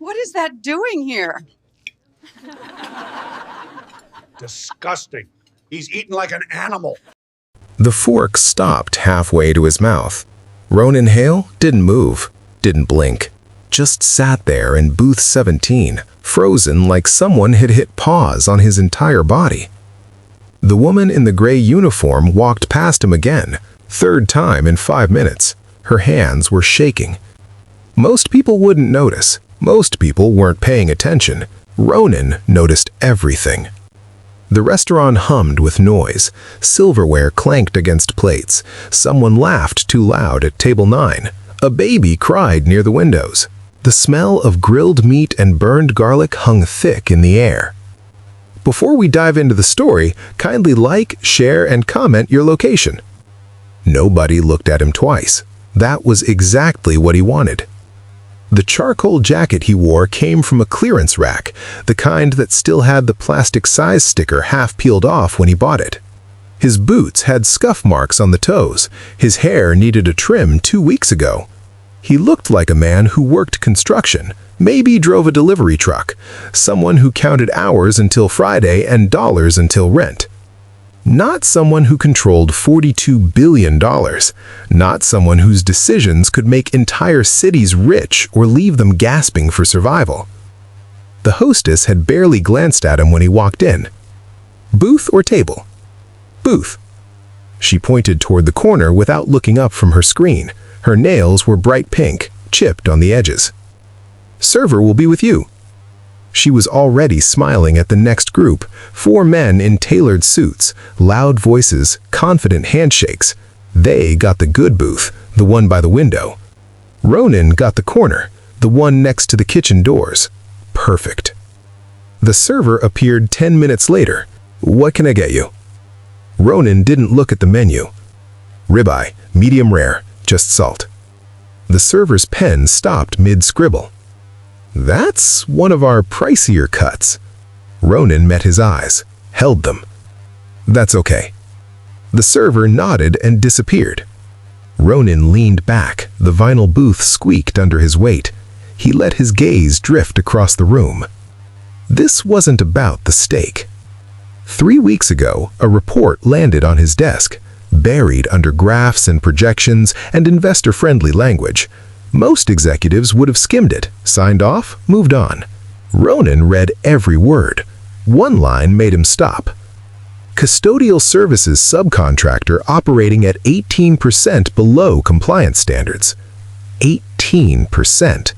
What is that doing here? Disgusting. He's eating like an animal. The fork stopped halfway to his mouth. Ronan Hale didn't move, didn't blink, just sat there in booth 17, frozen like someone had hit pause on his entire body. The woman in the gray uniform walked past him again, third time in 5 minutes. Her hands were shaking. Most people wouldn't notice. Most people weren't paying attention. Ronan noticed everything. The restaurant hummed with noise. Silverware clanked against plates. Someone laughed too loud at table 9. A baby cried near the windows. The smell of grilled meat and burned garlic hung thick in the air. Before we dive into the story, kindly like, share, and comment your location. Nobody looked at him twice. That was exactly what he wanted. The charcoal jacket he wore came from a clearance rack, the kind that still had the plastic size sticker half peeled off when he bought it. His boots had scuff marks on the toes. His hair needed a trim 2 weeks ago. He looked like a man who worked construction, maybe drove a delivery truck, someone who counted hours until Friday and dollars until rent. Not someone who controlled $42 billion, not someone whose decisions could make entire cities rich or leave them gasping for survival. The hostess had barely glanced at him when he walked in. Booth or table? Booth. She pointed toward the corner without looking up from her screen. Her nails were bright pink, chipped on the edges. Server will be with you. She was already smiling at the next group, 4 men in tailored suits, loud voices, confident handshakes. They got the good booth, the one by the window. Ronan got the corner, the one next to the kitchen doors. Perfect. The server appeared 10 minutes later. What can I get you? Ronan didn't look at the menu. Ribeye, medium rare, just salt. The server's pen stopped mid-scribble. That's one of our pricier cuts. Ronan met his eyes, held them. That's okay. The server nodded and disappeared. Ronan leaned back, the vinyl booth squeaked under his weight. He let his gaze drift across the room. This wasn't about the steak. 3 weeks ago, a report landed on his desk, buried under graphs and projections and investor-friendly language. Most executives would have skimmed it, signed off, moved on. Ronan read every word. One line made him stop. Custodial services subcontractor operating at 18% below compliance standards. 18%.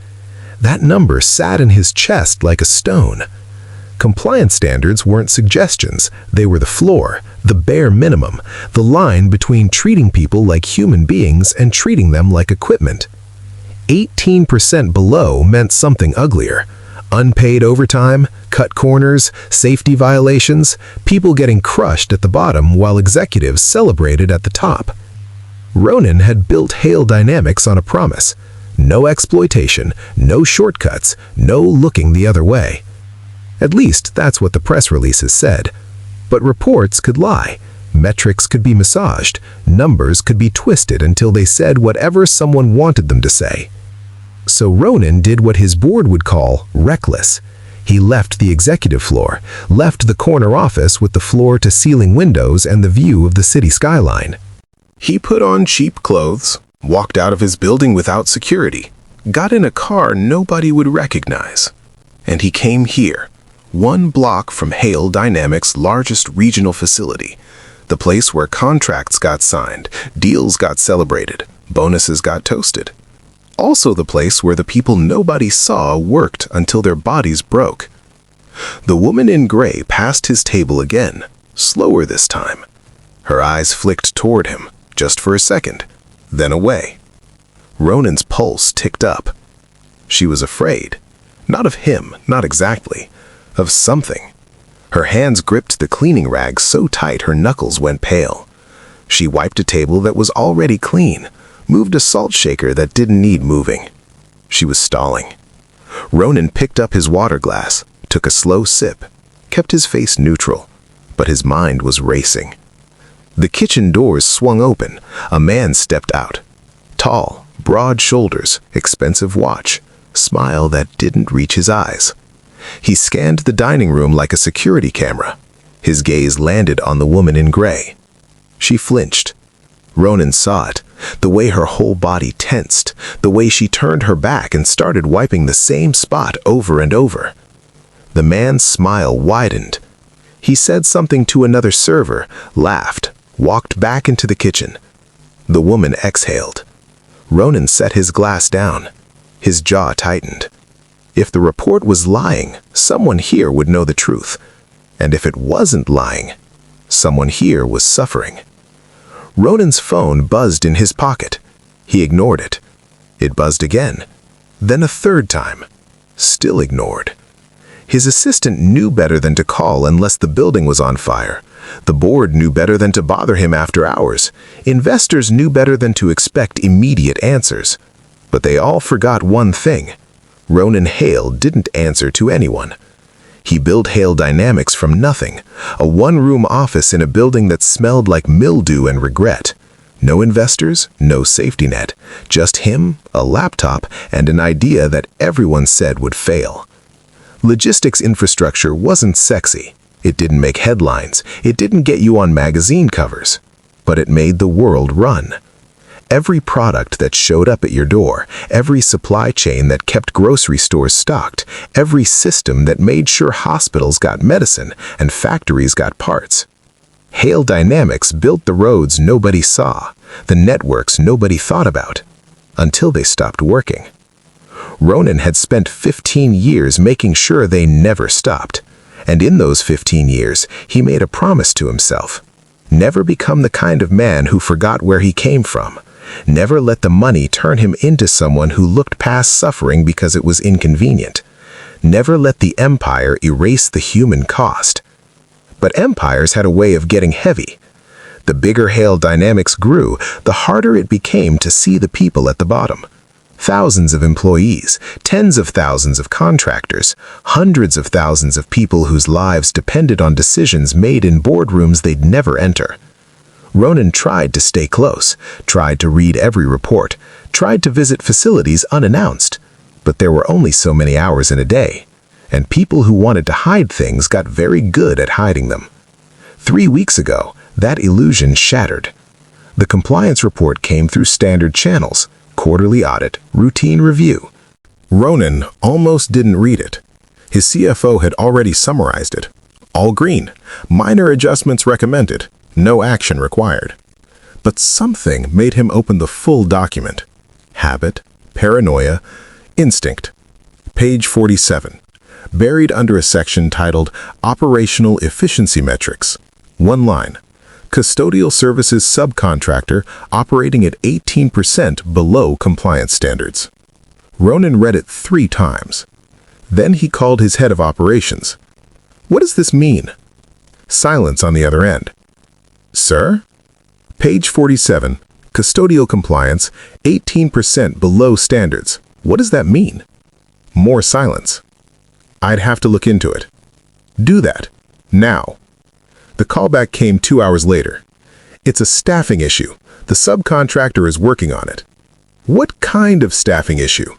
That number sat in his chest like a stone. Compliance standards weren't suggestions. They were the floor, the bare minimum, the line between treating people like human beings and treating them like equipment. 18% below meant something uglier. Unpaid overtime, cut corners, safety violations, people getting crushed at the bottom while executives celebrated at the top. Ronan had built Hale Dynamics on a promise. No exploitation, no shortcuts, no looking the other way. At least that's what the press releases said. But reports could lie. Metrics could be massaged. Numbers could be twisted until they said whatever someone wanted them to say. So Ronan did what his board would call reckless. He left the executive floor, left the corner office with the floor-to-ceiling windows and the view of the city skyline. He put on cheap clothes, walked out of his building without security, got in a car nobody would recognize. And he came here, 1 block from Hale Dynamics' largest regional facility, the place where contracts got signed, deals got celebrated, bonuses got toasted. Also the place where the people nobody saw worked until their bodies broke. The woman in gray passed his table again, slower this time. Her eyes flicked toward him, just for a second, then away. Ronan's pulse ticked up. She was afraid. Not of him, not exactly. Of something. Her hands gripped the cleaning rag so tight her knuckles went pale. She wiped a table that was already clean, moved a salt shaker that didn't need moving. She was stalling. Ronan picked up his water glass, took a slow sip, kept his face neutral, but his mind was racing. The kitchen doors swung open. A man stepped out. Tall, broad shoulders, expensive watch. smile that didn't reach his eyes. He scanned the dining room like a security camera. His gaze landed on the woman in gray. She flinched. Ronan saw it, the way her whole body tensed, the way she turned her back and started wiping the same spot over and over. The man's smile widened. He said something to another server, laughed, walked back into the kitchen. The woman exhaled. Ronan set his glass down. His jaw tightened. If the report was lying, someone here would know the truth. And if it wasn't lying, someone here was suffering. Ronan's phone buzzed in his pocket. He ignored it. It buzzed again, then a third time. Still ignored. His assistant knew better than to call unless the building was on fire. The board knew better than to bother him after hours. Investors knew better than to expect immediate answers. But they all forgot one thing. Ronan Hale didn't answer to anyone. He built Hale Dynamics from nothing, a one-room office in a building that smelled like mildew and regret. No investors, no safety net, just him, a laptop, and an idea that everyone said would fail. Logistics infrastructure wasn't sexy. It didn't make headlines. It didn't get you on magazine covers. But it made the world run. Every product that showed up at your door, every supply chain that kept grocery stores stocked, every system that made sure hospitals got medicine and factories got parts. Hale Dynamics built the roads nobody saw, the networks nobody thought about, until they stopped working. Ronan had spent 15 years making sure they never stopped. And in those 15 years, he made a promise to himself. Never become the kind of man who forgot where he came from. Never let the money turn him into someone who looked past suffering because it was inconvenient. Never let the empire erase the human cost. But empires had a way of getting heavy. The bigger Hale Dynamics grew, the harder it became to see the people at the bottom. Thousands of employees, tens of thousands of contractors, hundreds of thousands of people whose lives depended on decisions made in boardrooms they'd never enter. Ronan tried to stay close, tried to read every report, tried to visit facilities unannounced, but there were only so many hours in a day, and people who wanted to hide things got very good at hiding them. 3 weeks ago, that illusion shattered. The compliance report came through standard channels, quarterly audit, routine review. Ronan almost didn't read it. His CFO had already summarized it. All green, minor adjustments recommended, no action required. But something made him open the full document. Habit, paranoia, instinct. Page 47. Buried under a section titled Operational Efficiency Metrics. One line. Custodial services subcontractor operating at 18% below compliance standards. Ronan read it 3 times. Then he called his head of operations. What does this mean? Silence on the other end. Sir? Page 47. Custodial compliance, 18% below standards. What does that mean? More silence. I'd have to look into it. Do that. Now. The callback came 2 hours later. It's a staffing issue. The subcontractor is working on it. What kind of staffing issue?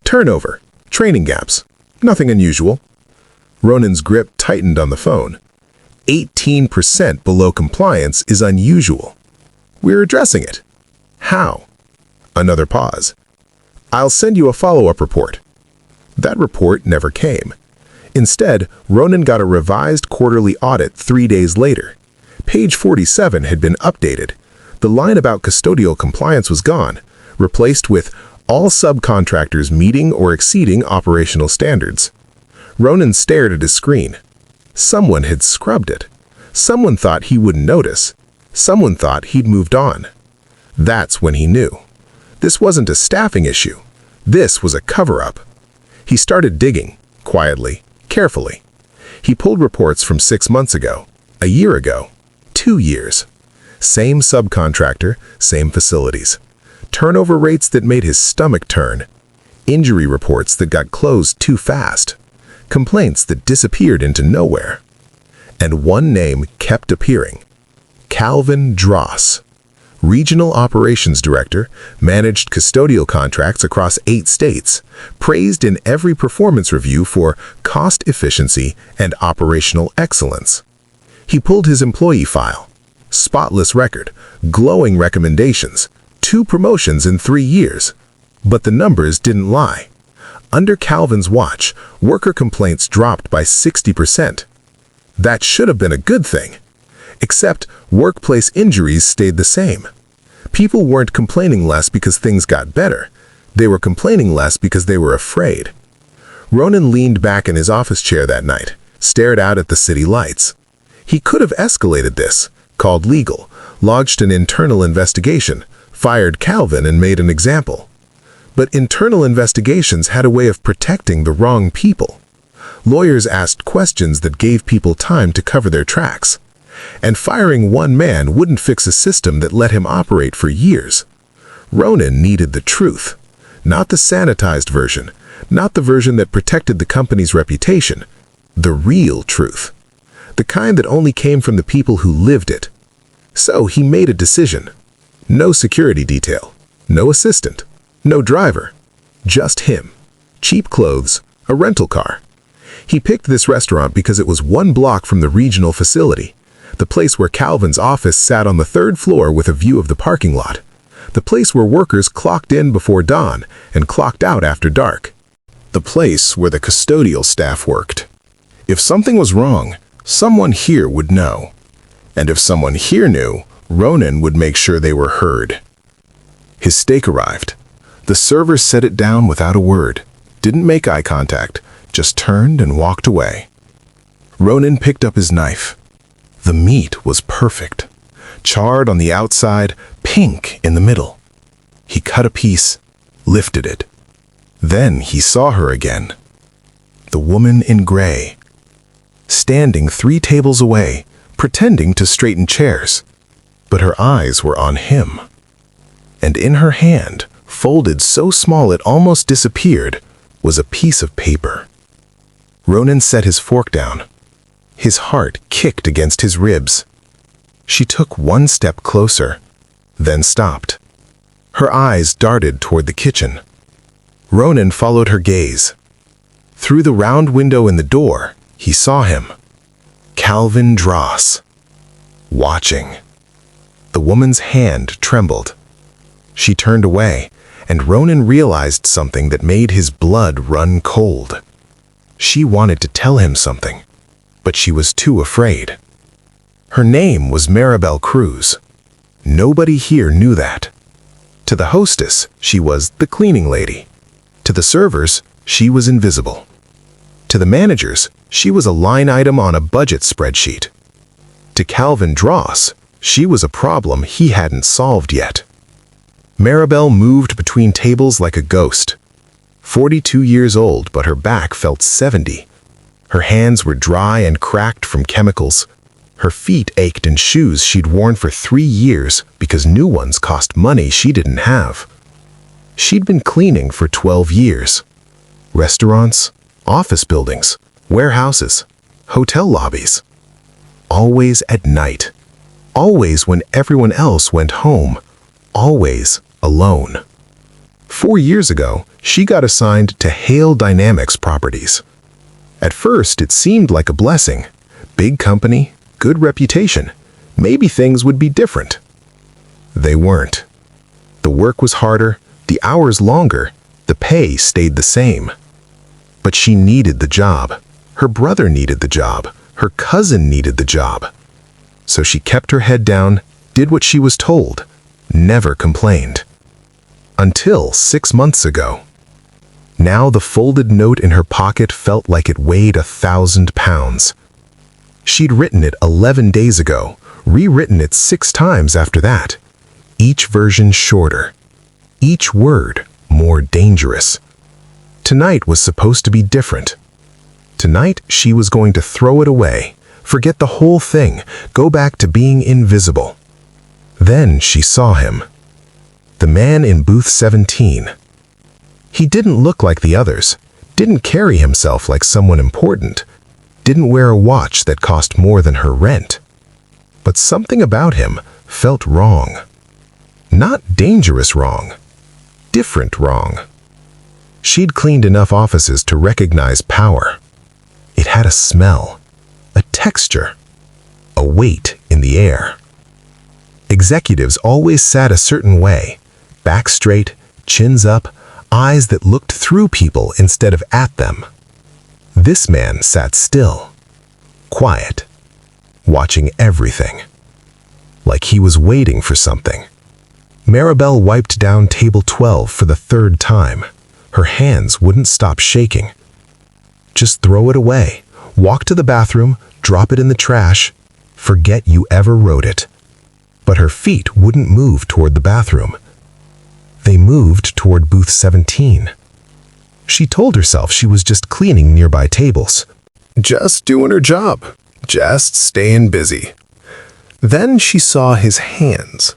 Turnover. Training gaps. Nothing unusual. Ronan's grip tightened on the phone. 18% below compliance is unusual. We're addressing it. How? Another pause. I'll send you a follow-up report. That report never came. Instead, Ronan got a revised quarterly audit 3 days later. Page 47 had been updated. The line about custodial compliance was gone, replaced with all subcontractors meeting or exceeding operational standards. Ronan stared at his screen. Someone had scrubbed it. Someone thought he wouldn't notice. Someone thought he'd moved on. That's when he knew. This wasn't a staffing issue. This was a cover-up. He started digging, quietly, carefully. He pulled reports from 6 months ago, a year ago, 2 years. Same subcontractor, same facilities. Turnover rates that made his stomach turn. Injury reports that got closed too fast. Complaints that disappeared into nowhere. And one name kept appearing. Calvin Dross. regional operations director, managed custodial contracts across 8 states, praised in every performance review for cost efficiency and operational excellence. He pulled his employee file. Spotless record, glowing recommendations, 2 promotions in 3 years. But the numbers didn't lie. Under Calvin's watch, worker complaints dropped by 60%. That should have been a good thing. Except workplace injuries stayed the same. People weren't complaining less because things got better. They were complaining less because they were afraid. Ronan leaned back in his office chair that night, stared out at the city lights. He could have escalated this, called legal, lodged an internal investigation, fired Calvin and made an example. But internal investigations had a way of protecting the wrong people. Lawyers asked questions that gave people time to cover their tracks. And firing one man wouldn't fix a system that let him operate for years. Ronan needed the truth, not the sanitized version, not the version that protected the company's reputation, the real truth, the kind that only came from the people who lived it. So he made a decision. No security detail, no assistant, no driver, just him, cheap clothes, a rental car. He picked this restaurant because it was 1 block from the regional facility. The place where Calvin's office sat on the 3rd floor with a view of the parking lot. The place where workers clocked in before dawn and clocked out after dark. The place where the custodial staff worked. If something was wrong, someone here would know. And if someone here knew, Ronan would make sure they were heard. His steak arrived. The server set it down without a word, didn't make eye contact, just turned and walked away. Ronan picked up his knife. The meat was perfect, charred on the outside, pink in the middle. He cut a piece, lifted it. Then he saw her again. The woman in gray, standing 3 tables away, pretending to straighten chairs. But her eyes were on him. And in her hand, folded so small it almost disappeared, was a piece of paper. Ronan set his fork down. His heart kicked against his ribs. She took 1 step closer, then stopped. Her eyes darted toward the kitchen. Ronan followed her gaze. Through the round window in the door, he saw him. Calvin Dross. Watching. The woman's hand trembled. She turned away, and Ronan realized something that made his blood run cold. She wanted to tell him something, but she was too afraid. Her name was Maribel Cruz. Nobody here knew that. To the hostess, she was the cleaning lady. To the servers, she was invisible. To the managers, she was a line item on a budget spreadsheet. To Calvin Dross, she was a problem he hadn't solved yet. Maribel moved between tables like a ghost. 42 years old, but her back felt 70. Her hands were dry and cracked from chemicals. Her feet ached in shoes she'd worn for 3 years because new ones cost money she didn't have. She'd been cleaning for 12 years. Restaurants, office buildings, warehouses, hotel lobbies. Always at night. Always when everyone else went home. Always alone. 4 years ago, she got assigned to Hale Dynamics Properties. At first, it seemed like a blessing. Big company, good reputation. Maybe things would be different. They weren't. The work was harder, the hours longer, the pay stayed the same. But she needed the job. Her brother needed the job. Her cousin needed the job. So she kept her head down, did what she was told, never complained. Until 6 months ago. Now the folded note in her pocket felt like it weighed 1,000 pounds. She'd written it 11 days ago, rewritten it 6 times after that. Each version shorter. Each word more dangerous. Tonight was supposed to be different. Tonight she was going to throw it away, forget the whole thing, go back to being invisible. Then she saw him. The man in booth 17. He didn't look like the others, didn't carry himself like someone important, didn't wear a watch that cost more than her rent. But something about him felt wrong. Not dangerous wrong. Different wrong. She'd cleaned enough offices to recognize power. It had a smell, a texture, a weight in the air. Executives always sat a certain way, back straight, chins up, eyes that looked through people instead of at them. This man sat still, quiet, watching everything, like he was waiting for something. Maribel wiped down table 12 for the third time. Her hands wouldn't stop shaking. Just throw it away, walk to the bathroom, drop it in the trash, forget you ever wrote it. But her feet wouldn't move toward the bathroom. They moved toward booth 17. She told herself she was just cleaning nearby tables. Just doing her job. Just staying busy. Then she saw his hands.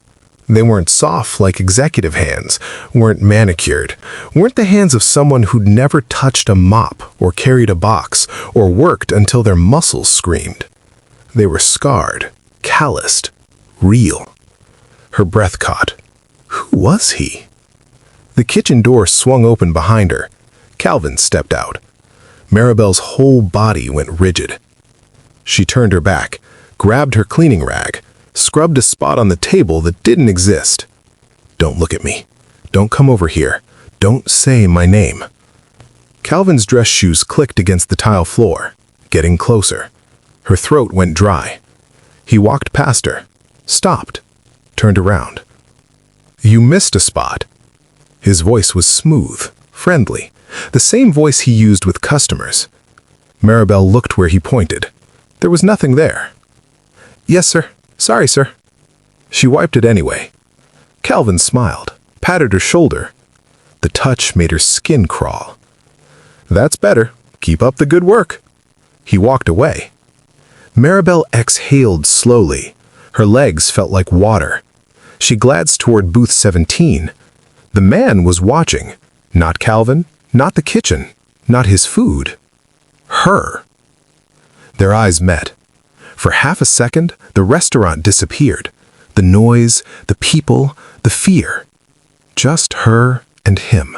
They weren't soft like executive hands, weren't manicured, weren't the hands of someone who'd never touched a mop or carried a box or worked until their muscles screamed. They were scarred, calloused, real. Her breath caught. Who was he? The kitchen door swung open behind her. Calvin stepped out. Maribel's whole body went rigid. She turned her back, grabbed her cleaning rag, scrubbed a spot on the table that didn't exist. Don't look at me. Don't come over here. Don't say my name. Calvin's dress shoes clicked against the tile floor, getting closer. Her throat went dry. He walked past her, stopped, turned around. You missed a spot. His voice was smooth, friendly, the same voice he used with customers. Maribel looked where he pointed. There was nothing there. Yes, sir. Sorry, sir. She wiped it anyway. Calvin smiled, patted her shoulder. The touch made her skin crawl. That's better. Keep up the good work. He walked away. Maribel exhaled slowly. Her legs felt like water. She glanced toward booth 17. The man was watching. Not Calvin, not the kitchen, not his food. Her. Their eyes met. For half a second, the restaurant disappeared. The noise, the people, the fear. Just her and him.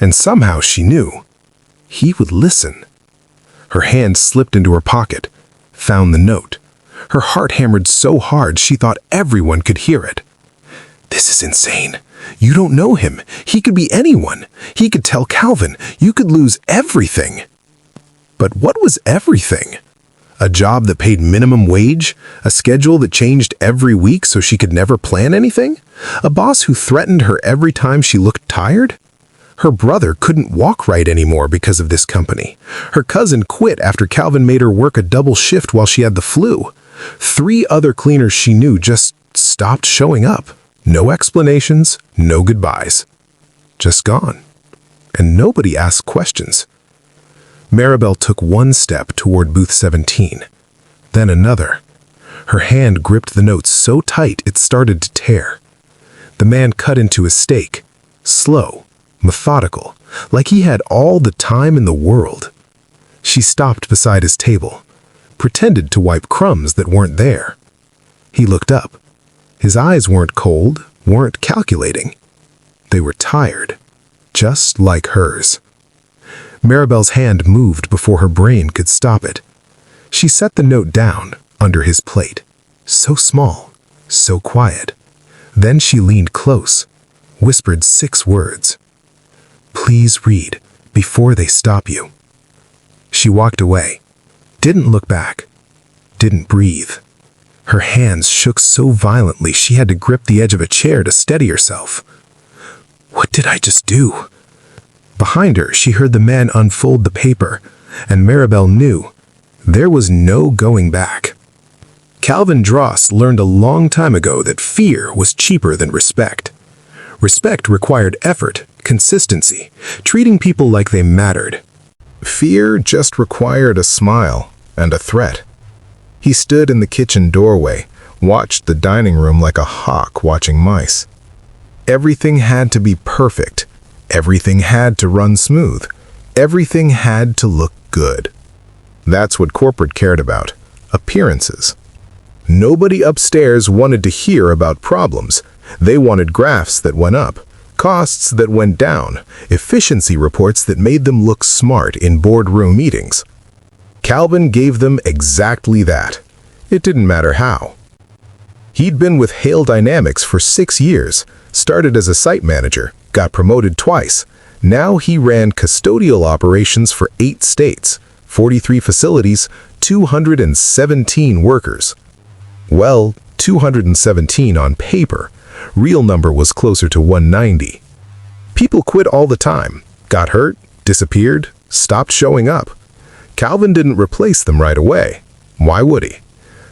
And somehow she knew. He would listen. Her hand slipped into her pocket, found the note. Her heart hammered so hard she thought everyone could hear it. This is insane. You don't know him. He could be anyone. He could tell Calvin. You could lose everything. But what was everything? A job that paid minimum wage? A schedule that changed every week so she could never plan anything? A boss who threatened her every time she looked tired? Her brother couldn't walk right anymore because of this company. Her cousin quit after Calvin made her work a double shift while she had the flu. 3 other cleaners she knew just stopped showing up. No explanations, no goodbyes. Just gone. And nobody asked questions. Maribel took one step toward booth 17, then another. Her hand gripped the note so tight it started to tear. The man cut into a steak, slow, methodical, like he had all the time in the world. She stopped beside his table, pretended to wipe crumbs that weren't there. He looked up. His eyes weren't cold, weren't calculating. They were tired, just like hers. Maribel's hand moved before her brain could stop it. She set the note down under his plate. So small, so quiet. Then she leaned close, whispered 6 words. Please read before they stop you. She walked away, didn't look back, didn't breathe. Her hands shook so violently she had to grip the edge of a chair to steady herself. What did I just do? Behind her, she heard the man unfold the paper, and Maribel knew there was no going back. Calvin Dross learned a long time ago that fear was cheaper than respect. Respect required effort, consistency, treating people like they mattered. Fear just required a smile and a threat. He stood in the kitchen doorway, watched the dining room like a hawk watching mice. Everything had to be perfect. Everything had to run smooth. Everything had to look good. That's what corporate cared about, appearances. Nobody upstairs wanted to hear about problems. They wanted graphs that went up, costs that went down, efficiency reports that made them look smart in boardroom meetings. Calvin gave them exactly that. It didn't matter how. He'd been with Hale Dynamics for 6 years, started as a site manager, got promoted twice. Now he ran custodial operations for 8 states, 43 facilities, 217 workers. Well, 217 on paper. Real number was closer to 190. People quit all the time, got hurt, disappeared, stopped showing up. Calvin didn't replace them right away. Why would he?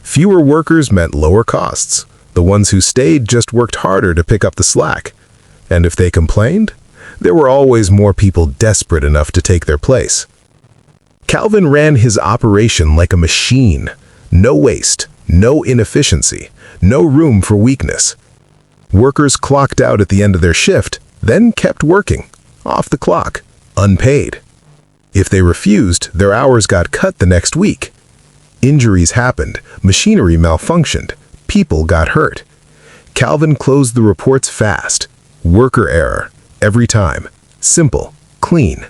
Fewer workers meant lower costs. The ones who stayed just worked harder to pick up the slack. And if they complained, there were always more people desperate enough to take their place. Calvin ran his operation like a machine. No waste, no inefficiency, no room for weakness. Workers clocked out at the end of their shift, then kept working, off the clock, unpaid. If they refused, their hours got cut the next week. Injuries happened, machinery malfunctioned, people got hurt. Calvin closed the reports fast. Worker error, every time. Simple, clean.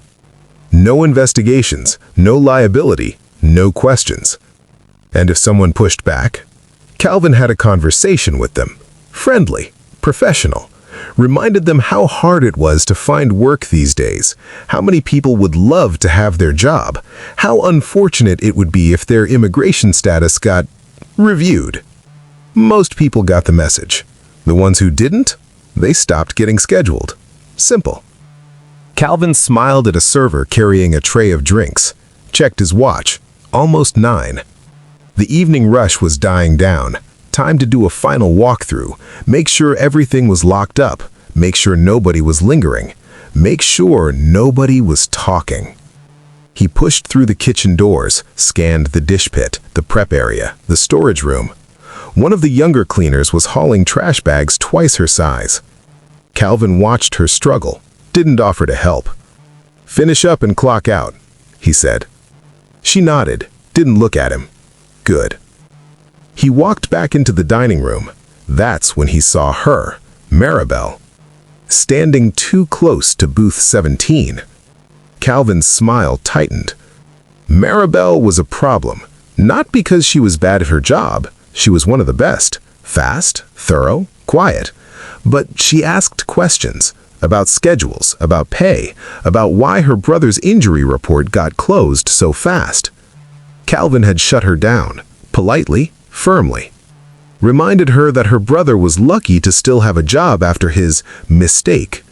No investigations, no liability, no questions. And if someone pushed back, Calvin had a conversation with them. Friendly, professional. Reminded them how hard it was to find work these days, how many people would love to have their job, how unfortunate it would be if their immigration status got reviewed. Most people got the message. The ones who didn't, they stopped getting scheduled. Simple. Calvin smiled at a server carrying a tray of drinks, checked his watch, almost 9. The evening rush was dying down. Time to do a final walkthrough, make sure everything was locked up, make sure nobody was lingering, make sure nobody was talking. He pushed through the kitchen doors, scanned the dish pit, the prep area, the storage room. One of the younger cleaners was hauling trash bags twice her size. Calvin watched her struggle, didn't offer to help. "Finish up and clock out," he said. She nodded, didn't look at him. Good. He walked back into the dining room. That's when he saw her, Maribel, standing too close to booth 17. Calvin's smile tightened. Maribel was a problem, not because she was bad at her job. She was one of the best, fast, thorough, quiet. But she asked questions about schedules, about pay, about why her brother's injury report got closed so fast. Calvin had shut her down, politely, firmly. Reminded her that her brother was lucky to still have a job after his mistake.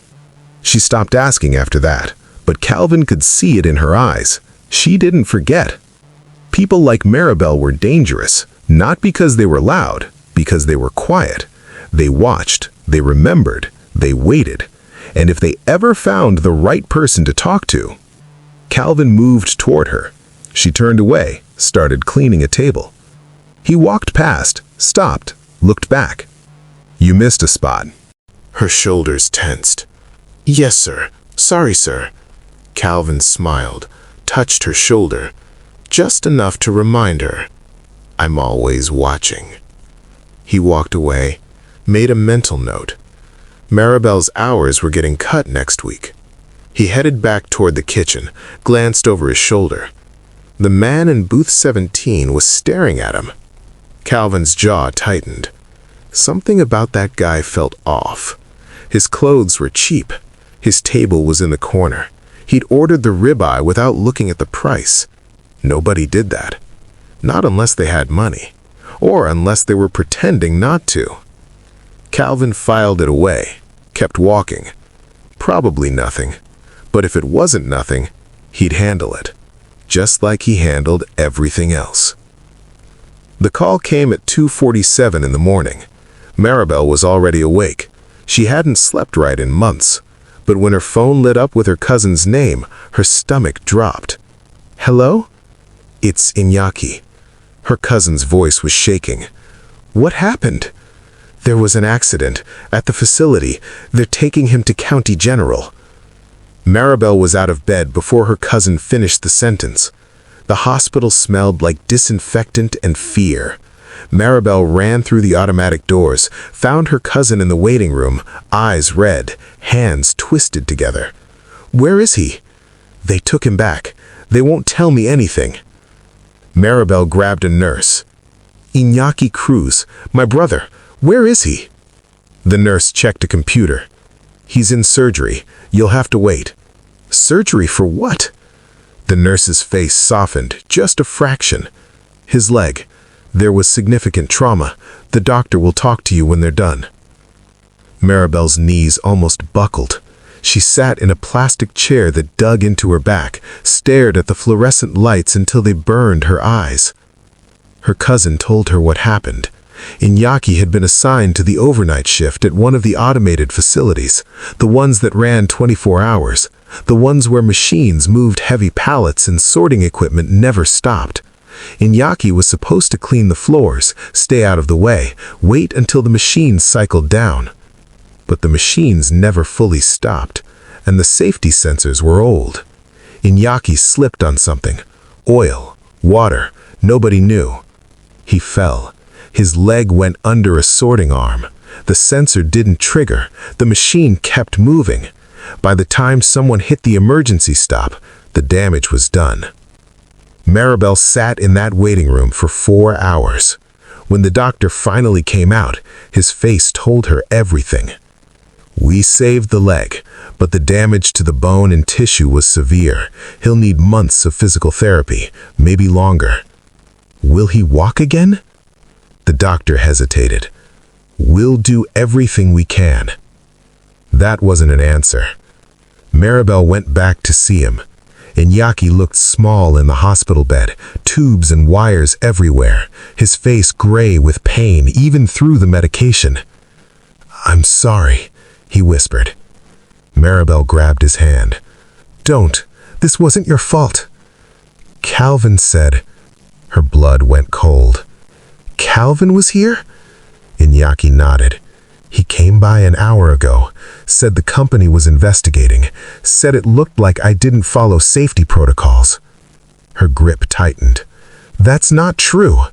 She stopped asking after that, but Calvin could see it in her eyes. She didn't forget. People like Maribel were dangerous, not because they were loud, because they were quiet. They watched, they remembered, they waited. And if they ever found the right person to talk to, Calvin moved toward her. She turned away, started cleaning a table. He walked past, stopped, looked back. "You missed a spot." Her shoulders tensed. "Yes, sir. Sorry, sir." Calvin smiled, touched her shoulder, just enough to remind her, "I'm always watching." He walked away, made a mental note. Maribel's hours were getting cut next week. He headed back toward the kitchen, glanced over his shoulder. The man in booth 17 was staring at him. Calvin's jaw tightened. Something about that guy felt off. His clothes were cheap. His table was in the corner. He'd ordered the ribeye without looking at the price. Nobody did that. Not unless they had money, or unless they were pretending not to. Calvin filed it away, kept walking. Probably nothing. But if it wasn't nothing, he'd handle it, just like he handled everything else. The call came at 2:47 in the morning. Maribel was already awake. She hadn't slept right in months, but when her phone lit up with her cousin's name, her stomach dropped. "Hello? It's Iñaki." Her cousin's voice was shaking. "What happened?" "There was an accident at the facility. They're taking him to County General." Maribel was out of bed before her cousin finished the sentence. The hospital smelled like disinfectant and fear. Maribel ran through the automatic doors, found her cousin in the waiting room, eyes red, hands twisted together. "Where is he?" "They took him back. They won't tell me anything." Maribel grabbed a nurse. "Iñaki Cruz, my brother, where is he?" The nurse checked a computer. "He's in surgery. You'll have to wait." "Surgery for what?" The nurse's face softened, just a fraction. "His leg. There was significant trauma. The doctor will talk to you when they're done." Maribel's knees almost buckled. She sat in a plastic chair that dug into her back, stared at the fluorescent lights until they burned her eyes. Her cousin told her what happened. Iñaki had been assigned to the overnight shift at one of the automated facilities, the ones that ran 24 hours, the ones where machines moved heavy pallets and sorting equipment never stopped. Iñaki was supposed to clean the floors, stay out of the way, wait until the machines cycled down. But the machines never fully stopped, and the safety sensors were old. Iñaki slipped on something. Oil, water, nobody knew. He fell. His leg went under a sorting arm. The sensor didn't trigger. The machine kept moving. By the time someone hit the emergency stop, the damage was done. Maribel sat in that waiting room for 4 hours. When the doctor finally came out, his face told her everything. "We saved the leg, but the damage to the bone and tissue was severe. He'll need months of physical therapy, maybe longer." "Will he walk again?" The doctor hesitated. "We'll do everything we can." That wasn't an answer. Maribel went back to see him. Iñaki looked small in the hospital bed, tubes and wires everywhere, his face gray with pain even through the medication. "I'm sorry," he whispered. Maribel grabbed his hand. "Don't. This wasn't your fault." "Calvin said." Her blood went cold. "Calvin was here?" Iñaki nodded. "He came by an hour ago, said the company was investigating, said it looked like I didn't follow safety protocols." Her grip tightened. "That's not true."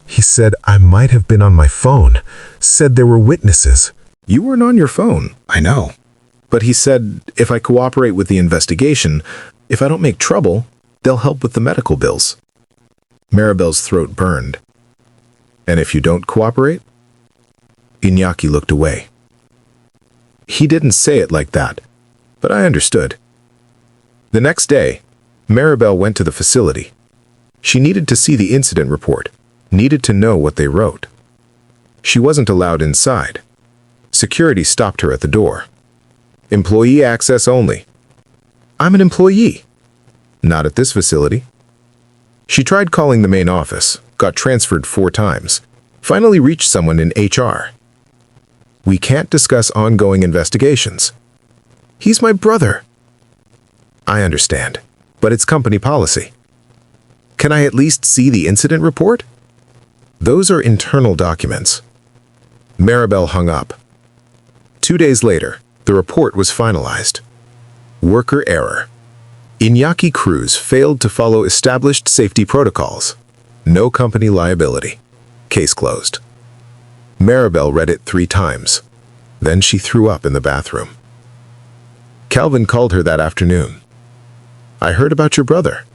"He said I might have been on my phone, said there were witnesses." "You weren't on your phone, I know. But he said if I cooperate with the investigation, if I don't make trouble, they'll help with the medical bills." Maribel's throat burned. "And if you don't cooperate?" Iñaki looked away. He didn't say it like that, but I understood. The next day, Maribel went to the facility. She needed to see the incident report, needed to know what they wrote. She wasn't allowed inside. Security stopped her at the door. "Employee access only." "I'm an employee." "Not at this facility." She tried calling the main office, got transferred 4 times, finally reached someone in HR. "We can't discuss ongoing investigations." "He's my brother." "I understand, but it's company policy." "Can I at least see the incident report?" "Those are internal documents." Maribel hung up. 2 days later, the report was finalized. Worker error. Iñaki Cruz failed to follow established safety protocols. No company liability. Case closed. Maribel read it 3 times. Then she threw up in the bathroom. Calvin called her that afternoon. "I heard about your brother.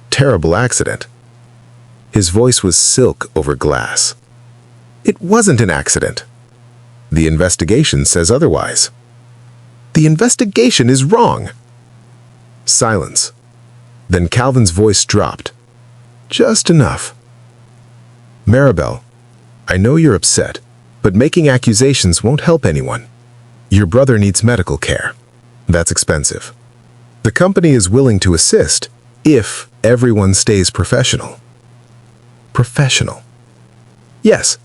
Terrible accident." His voice was silk over glass. "It wasn't an accident." "The investigation says otherwise." "The investigation is wrong." Silence. Then Calvin's voice dropped. Just enough. "Maribel, I know you're upset, but making accusations won't help anyone. Your brother needs medical care. That's expensive. The company is willing to assist if everyone stays professional." Professional. Yes.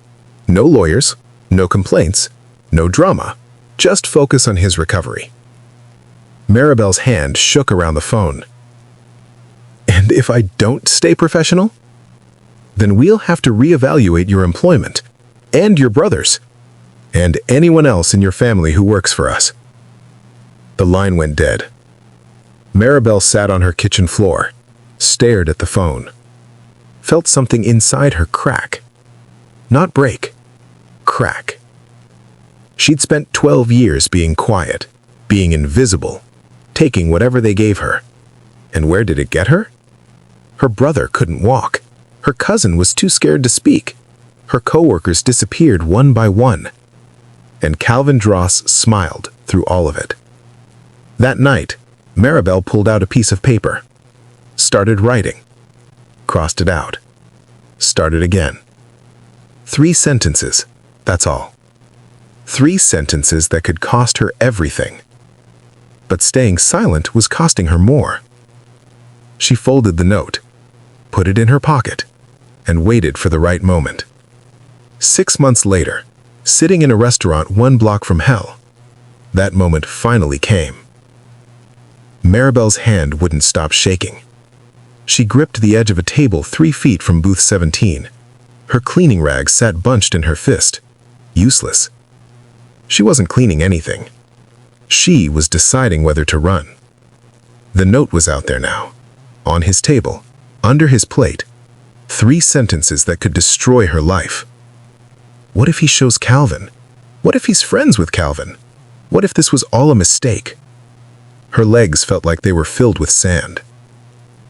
No lawyers, no complaints, no drama. Just focus on his recovery. Maribel's hand shook around the phone. "And if I don't stay professional?" "Then we'll have to reevaluate your employment, and your brother's, and anyone else in your family who works for us." The line went dead. Maribel sat on her kitchen floor, stared at the phone, felt something inside her crack. Not break. Crack. She'd spent 12 years being quiet, being invisible, taking whatever they gave her. And where did it get her? Her brother couldn't walk. Her cousin was too scared to speak. Her coworkers disappeared one by one. And Calvin Dross smiled through all of it. That night, Maribel pulled out a piece of paper, started writing, crossed it out, started again. 3 sentences, that's all. 3 sentences that could cost her everything. But staying silent was costing her more. She folded the note, put it in her pocket, and waited for the right moment. 6 months later, sitting in a restaurant 1 block from hell, that moment finally came. Maribel's hand wouldn't stop shaking. She gripped the edge of a table 3 feet from booth 17. Her cleaning rag sat bunched in her fist. Useless. She wasn't cleaning anything. She was deciding whether to run. The note was out there now, on his table, under his plate. 3 sentences that could destroy her life. What if he shows Calvin? What if he's friends with Calvin? What if this was all a mistake? Her legs felt like they were filled with sand.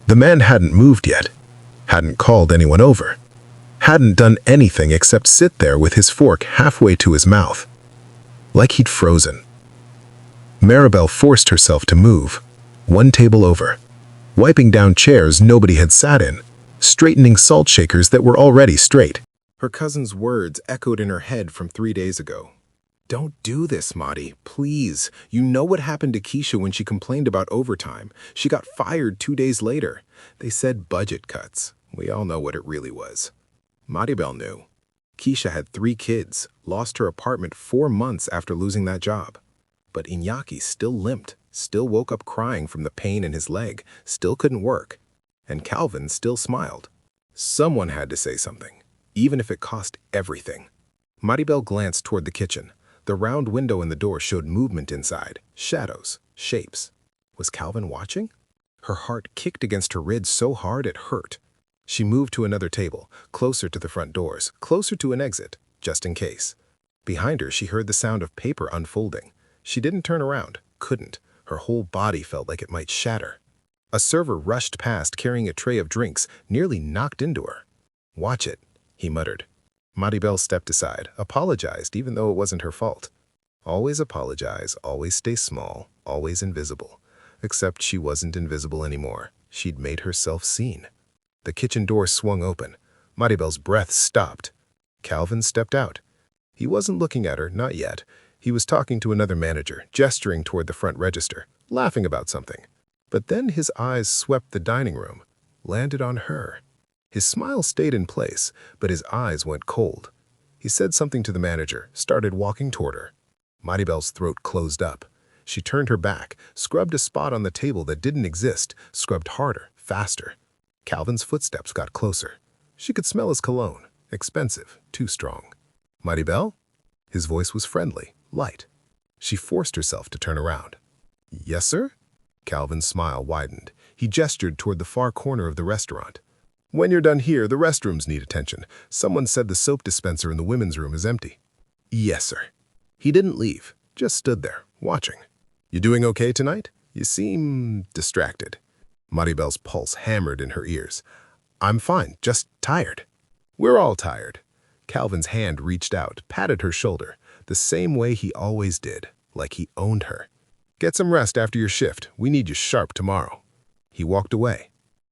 The man hadn't moved yet, hadn't called anyone over, hadn't done anything except sit there with his fork halfway to his mouth, like he'd frozen. Maribel forced herself to move, 1 table over, wiping down chairs nobody had sat in, straightening salt shakers that were already straight. Her cousin's words echoed in her head from 3 days ago. Don't do this, Maddie, please. You know what happened to Keisha when she complained about overtime. She got fired 2 days later. They said budget cuts. We all know what it really was. Maribel knew. Keisha had 3 kids, lost her apartment 4 months after losing that job. But Iñaki still limped, still woke up crying from the pain in his leg, still couldn't work. And Calvin still smiled. Someone had to say something, even if it cost everything. Maribel glanced toward the kitchen. The round window in the door showed movement inside, shadows, shapes. Was Calvin watching? Her heart kicked against her ribs so hard it hurt. She moved to another table, closer to the front doors, closer to an exit, just in case. Behind her, she heard the sound of paper unfolding. She didn't turn around, couldn't. Her whole body felt like it might shatter. A server rushed past carrying a tray of drinks, nearly knocked into her. "Watch it," he muttered. Maribel stepped aside, apologized even though it wasn't her fault. Always apologize, always stay small, always invisible. Except she wasn't invisible anymore. She'd made herself seen. The kitchen door swung open. Maribel's breath stopped. Calvin stepped out. He wasn't looking at her, not yet. He was talking to another manager, gesturing toward the front register, laughing about something. But then his eyes swept the dining room, landed on her. His smile stayed in place, but his eyes went cold. He said something to the manager, started walking toward her. Maribel's throat closed up. She turned her back, scrubbed a spot on the table that didn't exist, scrubbed harder, faster. Calvin's footsteps got closer. She could smell his cologne. Expensive, too strong. "Maribel?" His voice was friendly, light. She forced herself to turn around. "Yes, sir?" Calvin's smile widened. He gestured toward the far corner of the restaurant. "When you're done here, the restrooms need attention. Someone said the soap dispenser in the women's room is empty." "Yes, sir." He didn't leave, just stood there, watching. "You doing okay tonight? You seem distracted." Maribel's pulse hammered in her ears. "I'm fine, just tired." "We're all tired." Calvin's hand reached out, patted her shoulder, the same way he always did, like he owned her. "Get some rest after your shift. We need you sharp tomorrow." He walked away.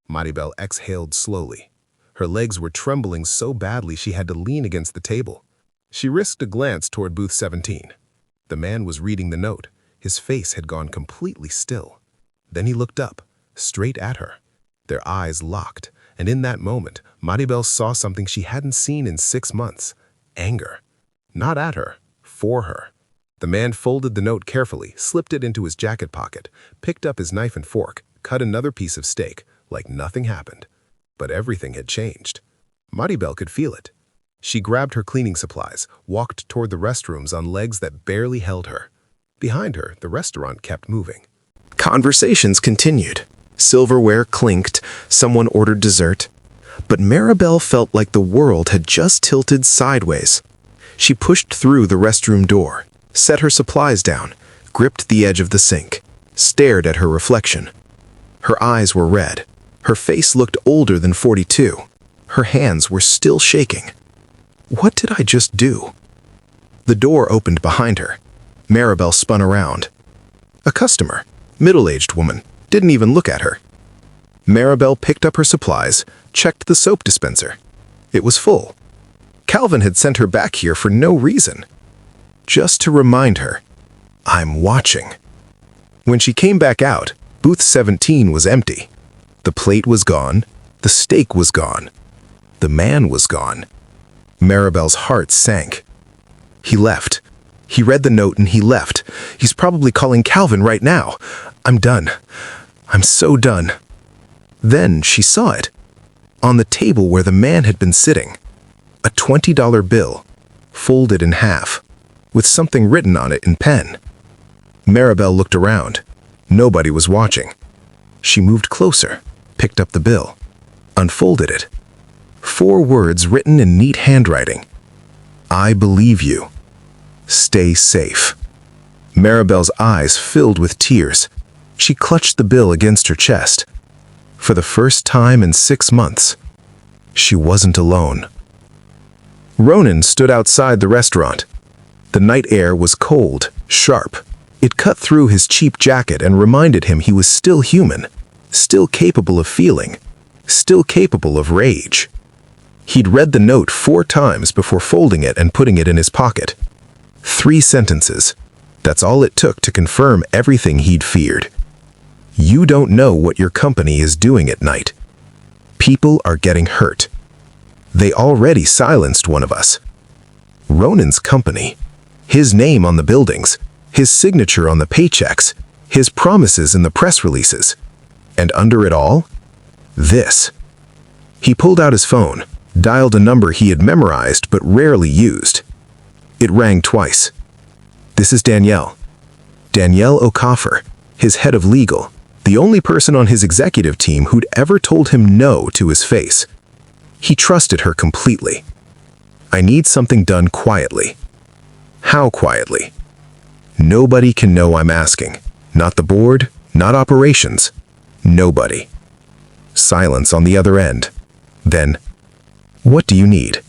Maribel exhaled slowly. Her legs were trembling so badly she had to lean against the table. She risked a glance toward booth 17. The man was reading the note. His face had gone completely still. Then he looked up, straight at her. Their eyes locked, and in that moment, Maribel saw something she hadn't seen in 6 months. Anger. Not at her, for her. The man folded the note carefully, slipped it into his jacket pocket, picked up his knife and fork, cut another piece of steak, like nothing happened. But everything had changed. Maribel could feel it. She grabbed her cleaning supplies, walked toward the restrooms on legs that barely held her. Behind her, the restaurant kept moving. Conversations continued. Silverware clinked. Someone ordered dessert. but Maribel felt like the world had just tilted sideways. She pushed through the restroom door, set her supplies down, gripped the edge of the sink, stared at her reflection. Her eyes were red. Her face looked older than 42. Her hands were still shaking. What did I just do? The door opened behind her. Maribel spun around. A customer, middle-aged woman, didn't even look at her. Maribel picked up her supplies, checked the soap dispenser. It was full. Calvin had sent her back here for no reason. Just to remind her, I'm watching. When she came back out, booth 17 was empty. The plate was gone. The steak was gone. The man was gone. Maribel's heart sank. He left. He read the note and he left. He's probably calling Calvin right now. I'm done. I'm so done. Then she saw it. On the table where the man had been sitting. A $20 bill, folded in half, with something written on it in pen. Maribel looked around. Nobody was watching. She moved closer, picked up the bill, unfolded it. 4 words written in neat handwriting. I believe you. Stay safe. Maribel's eyes filled with tears. She clutched the bill against her chest. For the first time in 6 months, she wasn't alone. Ronan stood outside the restaurant. The night air was cold, sharp. It cut through his cheap jacket and reminded him he was still human, still capable of feeling, still capable of rage. He'd read the note 4 times before folding it and putting it in his pocket. 3 sentences. That's all it took to confirm everything he'd feared. You don't know what your company is doing at night. People are getting hurt. They already silenced one of us. Ronan's company. His name on the buildings. His signature on the paychecks. His promises in the press releases. And under it all, this. He pulled out his phone, dialed a number he had memorized but rarely used. It rang twice. This is Danielle. Danielle Okafor, his head of legal, the only person on his executive team who'd ever told him no to his face. He trusted her completely. I need something done quietly. How quietly? Nobody can know I'm asking. Not the board, not operations. Nobody. Silence on the other end. Then, what do you need?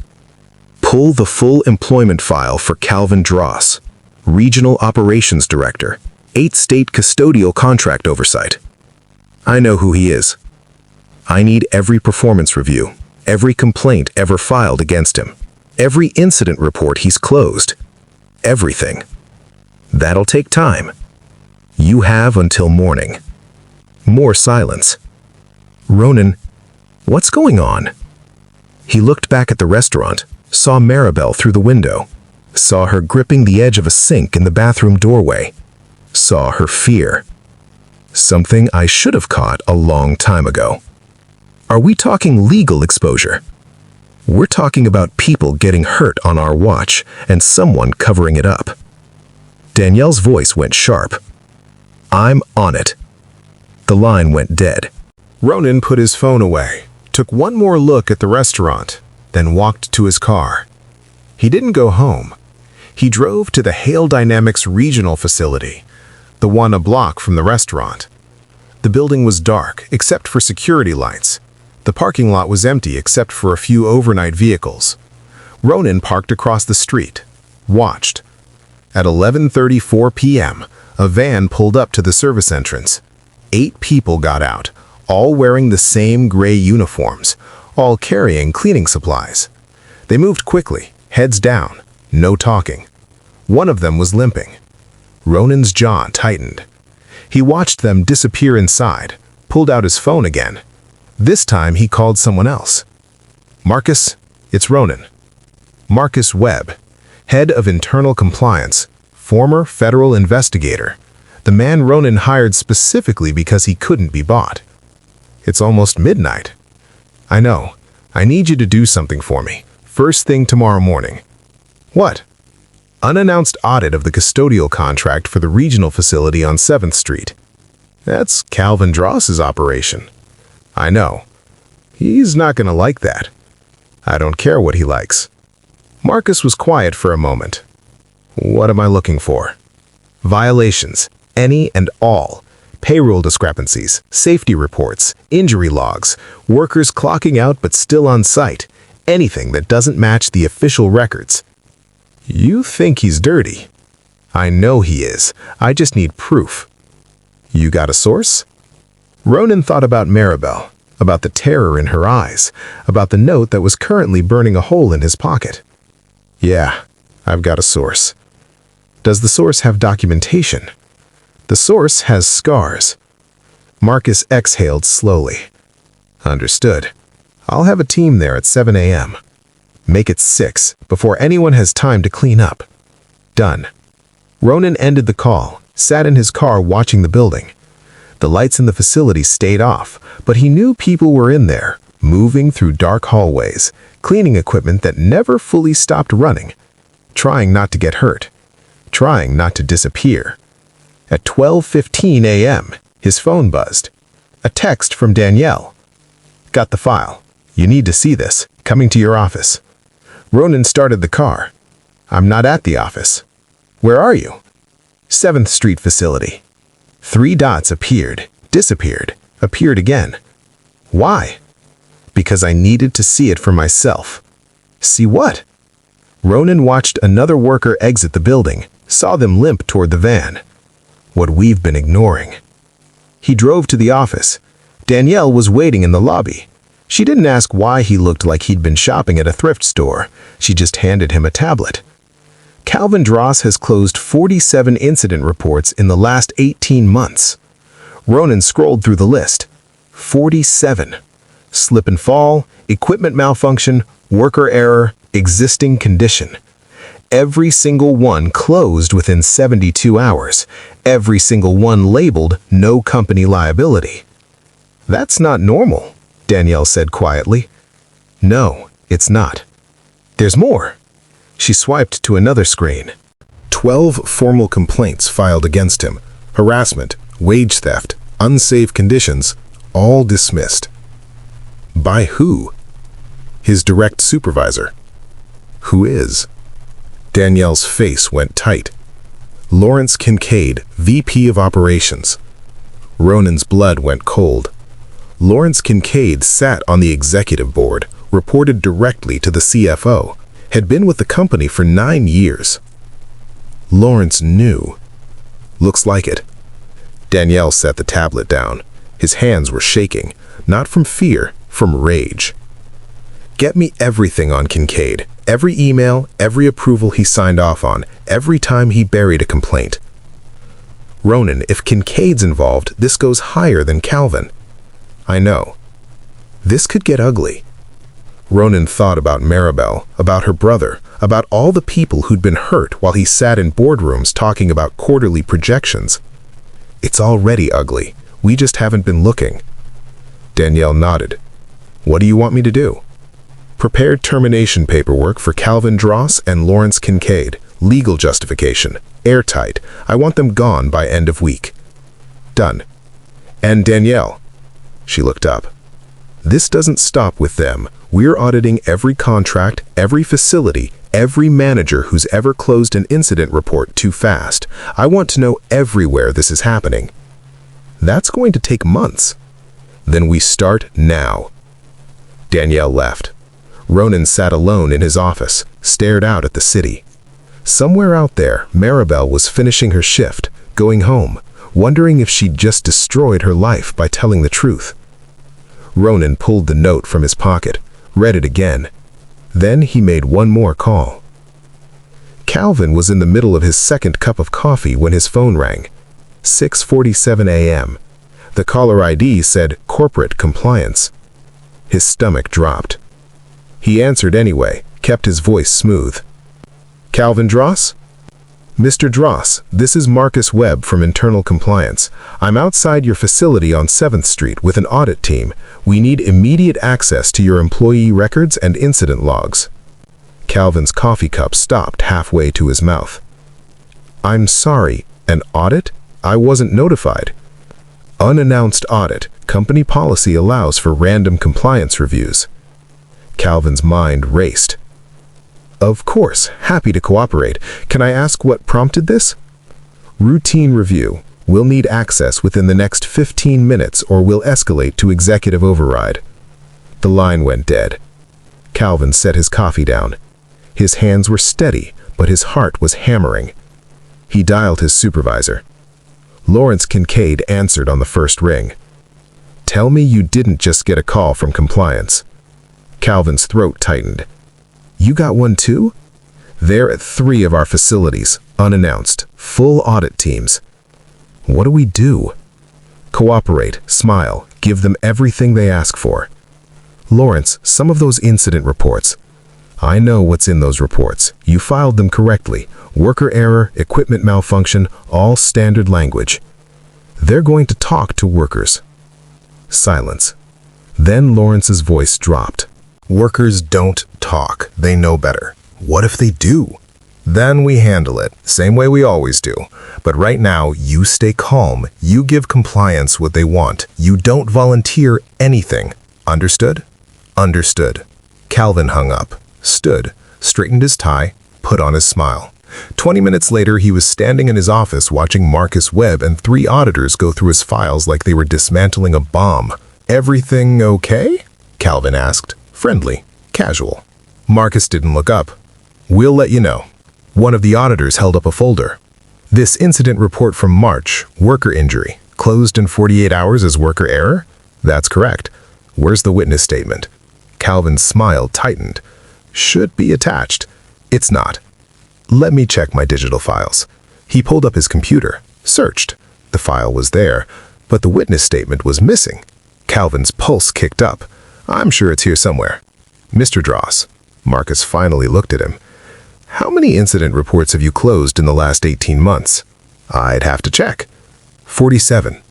Pull the full employment file for Calvin Dross, Regional Operations Director, 8-state custodial contract oversight. I know who he is. I need every performance review, every complaint ever filed against him, every incident report he's closed. Everything. That'll take time. You have until morning. More silence. Ronan, what's going on? He looked back at the restaurant, saw Maribel through the window, saw her gripping the edge of a sink in the bathroom doorway, saw her fear. Something I should have caught a long time ago. Are we talking legal exposure? We're talking about people getting hurt on our watch and someone covering it up. Danielle's voice went sharp. I'm on it. The line went dead. Ronan put his phone away, took one more look at the restaurant, then walked to his car. He didn't go home. He drove to the Hale Dynamics regional facility, the one a block from the restaurant. The building was dark, except for security lights. The parking lot was empty except for a few overnight vehicles. Ronan parked across the street, watched. At 11:34 p.m., a van pulled up to the service entrance. 8 people got out, all wearing the same gray uniforms, all carrying cleaning supplies. They moved quickly, heads down, no talking. One of them was limping. Ronan's jaw tightened. He watched them disappear inside, pulled out his phone again. This time he called someone else. Marcus, it's Ronan. Marcus Webb, head of internal compliance, former federal investigator. The man Ronan hired specifically because he couldn't be bought. It's almost midnight. I know. I need you to do something for me. First thing tomorrow morning. What? Unannounced audit of the custodial contract for the regional facility on 7th Street. That's Calvin Dross's operation. I know. He's not gonna like that. I don't care what he likes. Marcus was quiet for a moment. What am I looking for? Violations, any and all. Payroll discrepancies, safety reports, injury logs, workers clocking out but still on site, anything that doesn't match the official records. You think he's dirty? I know he is. I just need proof. You got a source? Ronan thought about Maribel, about the terror in her eyes, about the note that was currently burning a hole in his pocket. Yeah, I've got a source. Does the source have documentation? The source has scars. Marcus exhaled slowly. Understood. I'll have a team there at 7 a.m. Make it 6, before anyone has time to clean up. Done. Ronan ended the call, sat in his car watching the building. The lights in the facility stayed off, but he knew people were in there, moving through dark hallways, cleaning equipment that never fully stopped running, trying not to get hurt, trying not to disappear. At 12:15 a.m., his phone buzzed. A text from Danielle. Got the file. You need to see this. Coming to your office. Ronan started the car. I'm not at the office. Where are you? 7th Street facility. 3 dots appeared, disappeared, appeared again. Why? Because I needed to see it for myself. See what? Ronan watched another worker exit the building, saw them limp toward the van. What we've been ignoring. He drove to the office. Danielle was waiting in the lobby. She didn't ask why he looked like he'd been shopping at a thrift store. She just handed him a tablet. Calvin Dross has closed 47 incident reports in the last 18 months. Ronan scrolled through the list. 47. Slip and fall, equipment malfunction, worker error, existing condition. Every single one closed within 72 hours. Every single one labeled no company liability. That's not normal, Danielle said quietly. No, it's not. There's more. She swiped to another screen. 12 formal complaints filed against him. Harassment, wage theft, unsafe conditions, all dismissed. By who? His direct supervisor. Who is? Danielle's face went tight. Lawrence Kincaid, VP of Operations. Ronan's blood went cold. Lawrence Kincaid sat on the executive board, reported directly to the CFO, had been with the company for 9 years. Lawrence knew. Looks like it. Danielle set the tablet down. His hands were shaking, not from fear, from rage. Get me everything on Kincaid. Every email, every approval he signed off on, every time he buried a complaint. Ronan, if Kincaid's involved, this goes higher than Calvin. I know. This could get ugly. Ronan thought about Maribel, about her brother, about all the people who'd been hurt while he sat in boardrooms talking about quarterly projections. It's already ugly. We just haven't been looking. Danielle nodded. What do you want me to do? Prepared termination paperwork for Calvin Dross and Lawrence Kincaid. Legal justification. Airtight. I want them gone by end of week. Done. And Danielle. She looked up. This doesn't stop with them. We're auditing every contract, every facility, every manager who's ever closed an incident report too fast. I want to know everywhere this is happening. That's going to take months. Then we start now. Danielle left. Ronan sat alone in his office, stared out at the city. Somewhere out there, Maribel was finishing her shift, going home, wondering if she'd just destroyed her life by telling the truth. Ronan pulled the note from his pocket, read it again. Then he made one more call. Calvin was in the middle of his second cup of coffee when his phone rang. 6:47 a.m. The caller ID said corporate compliance. His stomach dropped. He answered anyway, kept his voice smooth. Calvin Dross? Mr. Dross, this is Marcus Webb from Internal Compliance. I'm outside your facility on 7th Street with an audit team. We need immediate access to your employee records and incident logs. Calvin's coffee cup stopped halfway to his mouth. I'm sorry, an audit? I wasn't notified. Unannounced audit, Company policy allows for random compliance reviews. Calvin's mind raced. Of course, happy to cooperate. Can I ask what prompted this? Routine review. We'll need access within the next 15 minutes or we'll escalate to executive override. The line went dead. Calvin set his coffee down. His hands were steady, but his heart was hammering. He dialed his supervisor. Lawrence Kincaid answered on the first ring. Tell me you didn't just get a call from compliance. Calvin's throat tightened. You got one too? They're at 3 of our facilities, unannounced, full audit teams. What do we do? Cooperate, smile, give them everything they ask for. Lawrence, some of those incident reports. I know what's in those reports. You filed them correctly. Worker error, equipment malfunction, all standard language. They're going to talk to workers. Silence. Then Lawrence's voice dropped. Workers don't talk. They know better. What if they do? Then we handle it, same way we always do. But right now, you stay calm. You give compliance what they want. You don't volunteer anything. Understood? Understood. Calvin hung up, stood, straightened his tie, put on his smile. 20 minutes later, he was standing in his office watching Marcus Webb and 3 auditors go through his files like they were dismantling a bomb. Everything okay? Calvin asked, friendly, casual. Marcus didn't look up. We'll let you know. One of the auditors held up a folder. This incident report from March, worker injury, closed in 48 hours as worker error? That's correct. Where's the witness statement? Calvin's smile tightened. Should be attached. It's not. Let me check my digital files. He pulled up his computer, searched. The file was there, but the witness statement was missing. Calvin's pulse kicked up. I'm sure it's here somewhere. Mr. Dross. Marcus finally looked at him. How many incident reports have you closed in the last 18 months? I'd have to check. 47.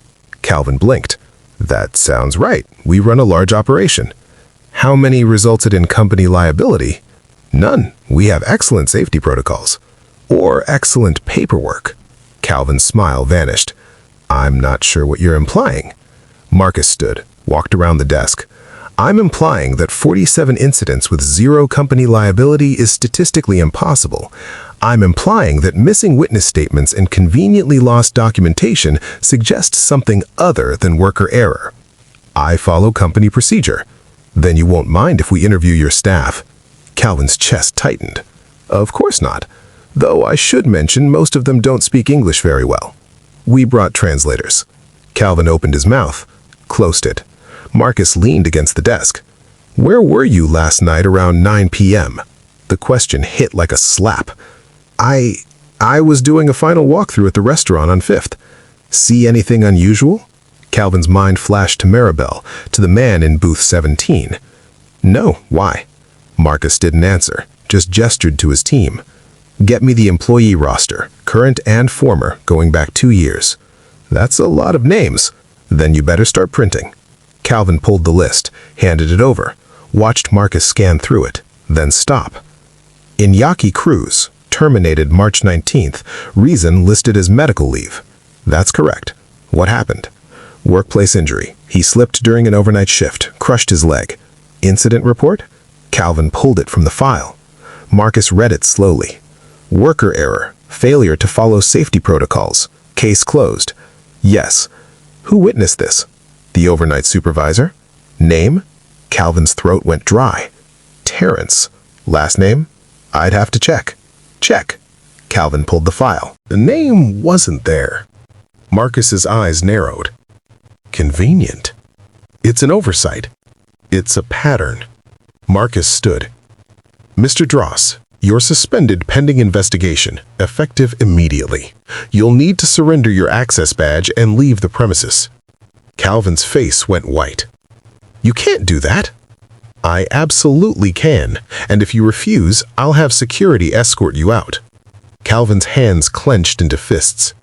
Calvin blinked. That sounds right. We run a large operation. How many resulted in company liability? None. We have excellent safety protocols. Or excellent paperwork. Calvin's smile vanished. I'm not sure what you're implying. Marcus stood, walked around the desk. I'm implying that 47 incidents with 0 company liability is statistically impossible. I'm implying that missing witness statements and conveniently lost documentation suggest something other than worker error. I follow company procedure. Then you won't mind if we interview your staff. Calvin's chest tightened. Of course not. Though I should mention most of them don't speak English very well. We brought translators. Calvin opened his mouth, closed it. Marcus leaned against the desk. Where were you last night around 9 p.m.? The question hit like a slap. I was doing a final walkthrough at the restaurant on 5th. See anything unusual? Calvin's mind flashed to Maribel, to the man in booth 17. No, why? Marcus didn't answer, just gestured to his team. Get me the employee roster, current and former, going back 2 years. That's a lot of names. Then you better start printing. Calvin pulled the list, handed it over, watched Marcus scan through it, then stop. Iñaki Cruz, terminated March 19th, reason listed as medical leave. That's correct. What happened? Workplace injury. He slipped during an overnight shift, crushed his leg. Incident report? Calvin pulled it from the file. Marcus read it slowly. Worker error. Failure to follow safety protocols. Case closed. Yes. Who witnessed this? The overnight supervisor? Name? Calvin's throat went dry. Terrence. Last name? I'd have to check. Check. Calvin pulled the file. The name wasn't there. Marcus's eyes narrowed. Convenient. It's an oversight. It's a pattern. Marcus stood. Mr. Dross, you're suspended pending investigation, effective immediately. You'll need to surrender your access badge and leave the premises. Calvin's face went white. You can't do that. I absolutely can, and if you refuse, I'll have security escort you out. Calvin's hands clenched into fists.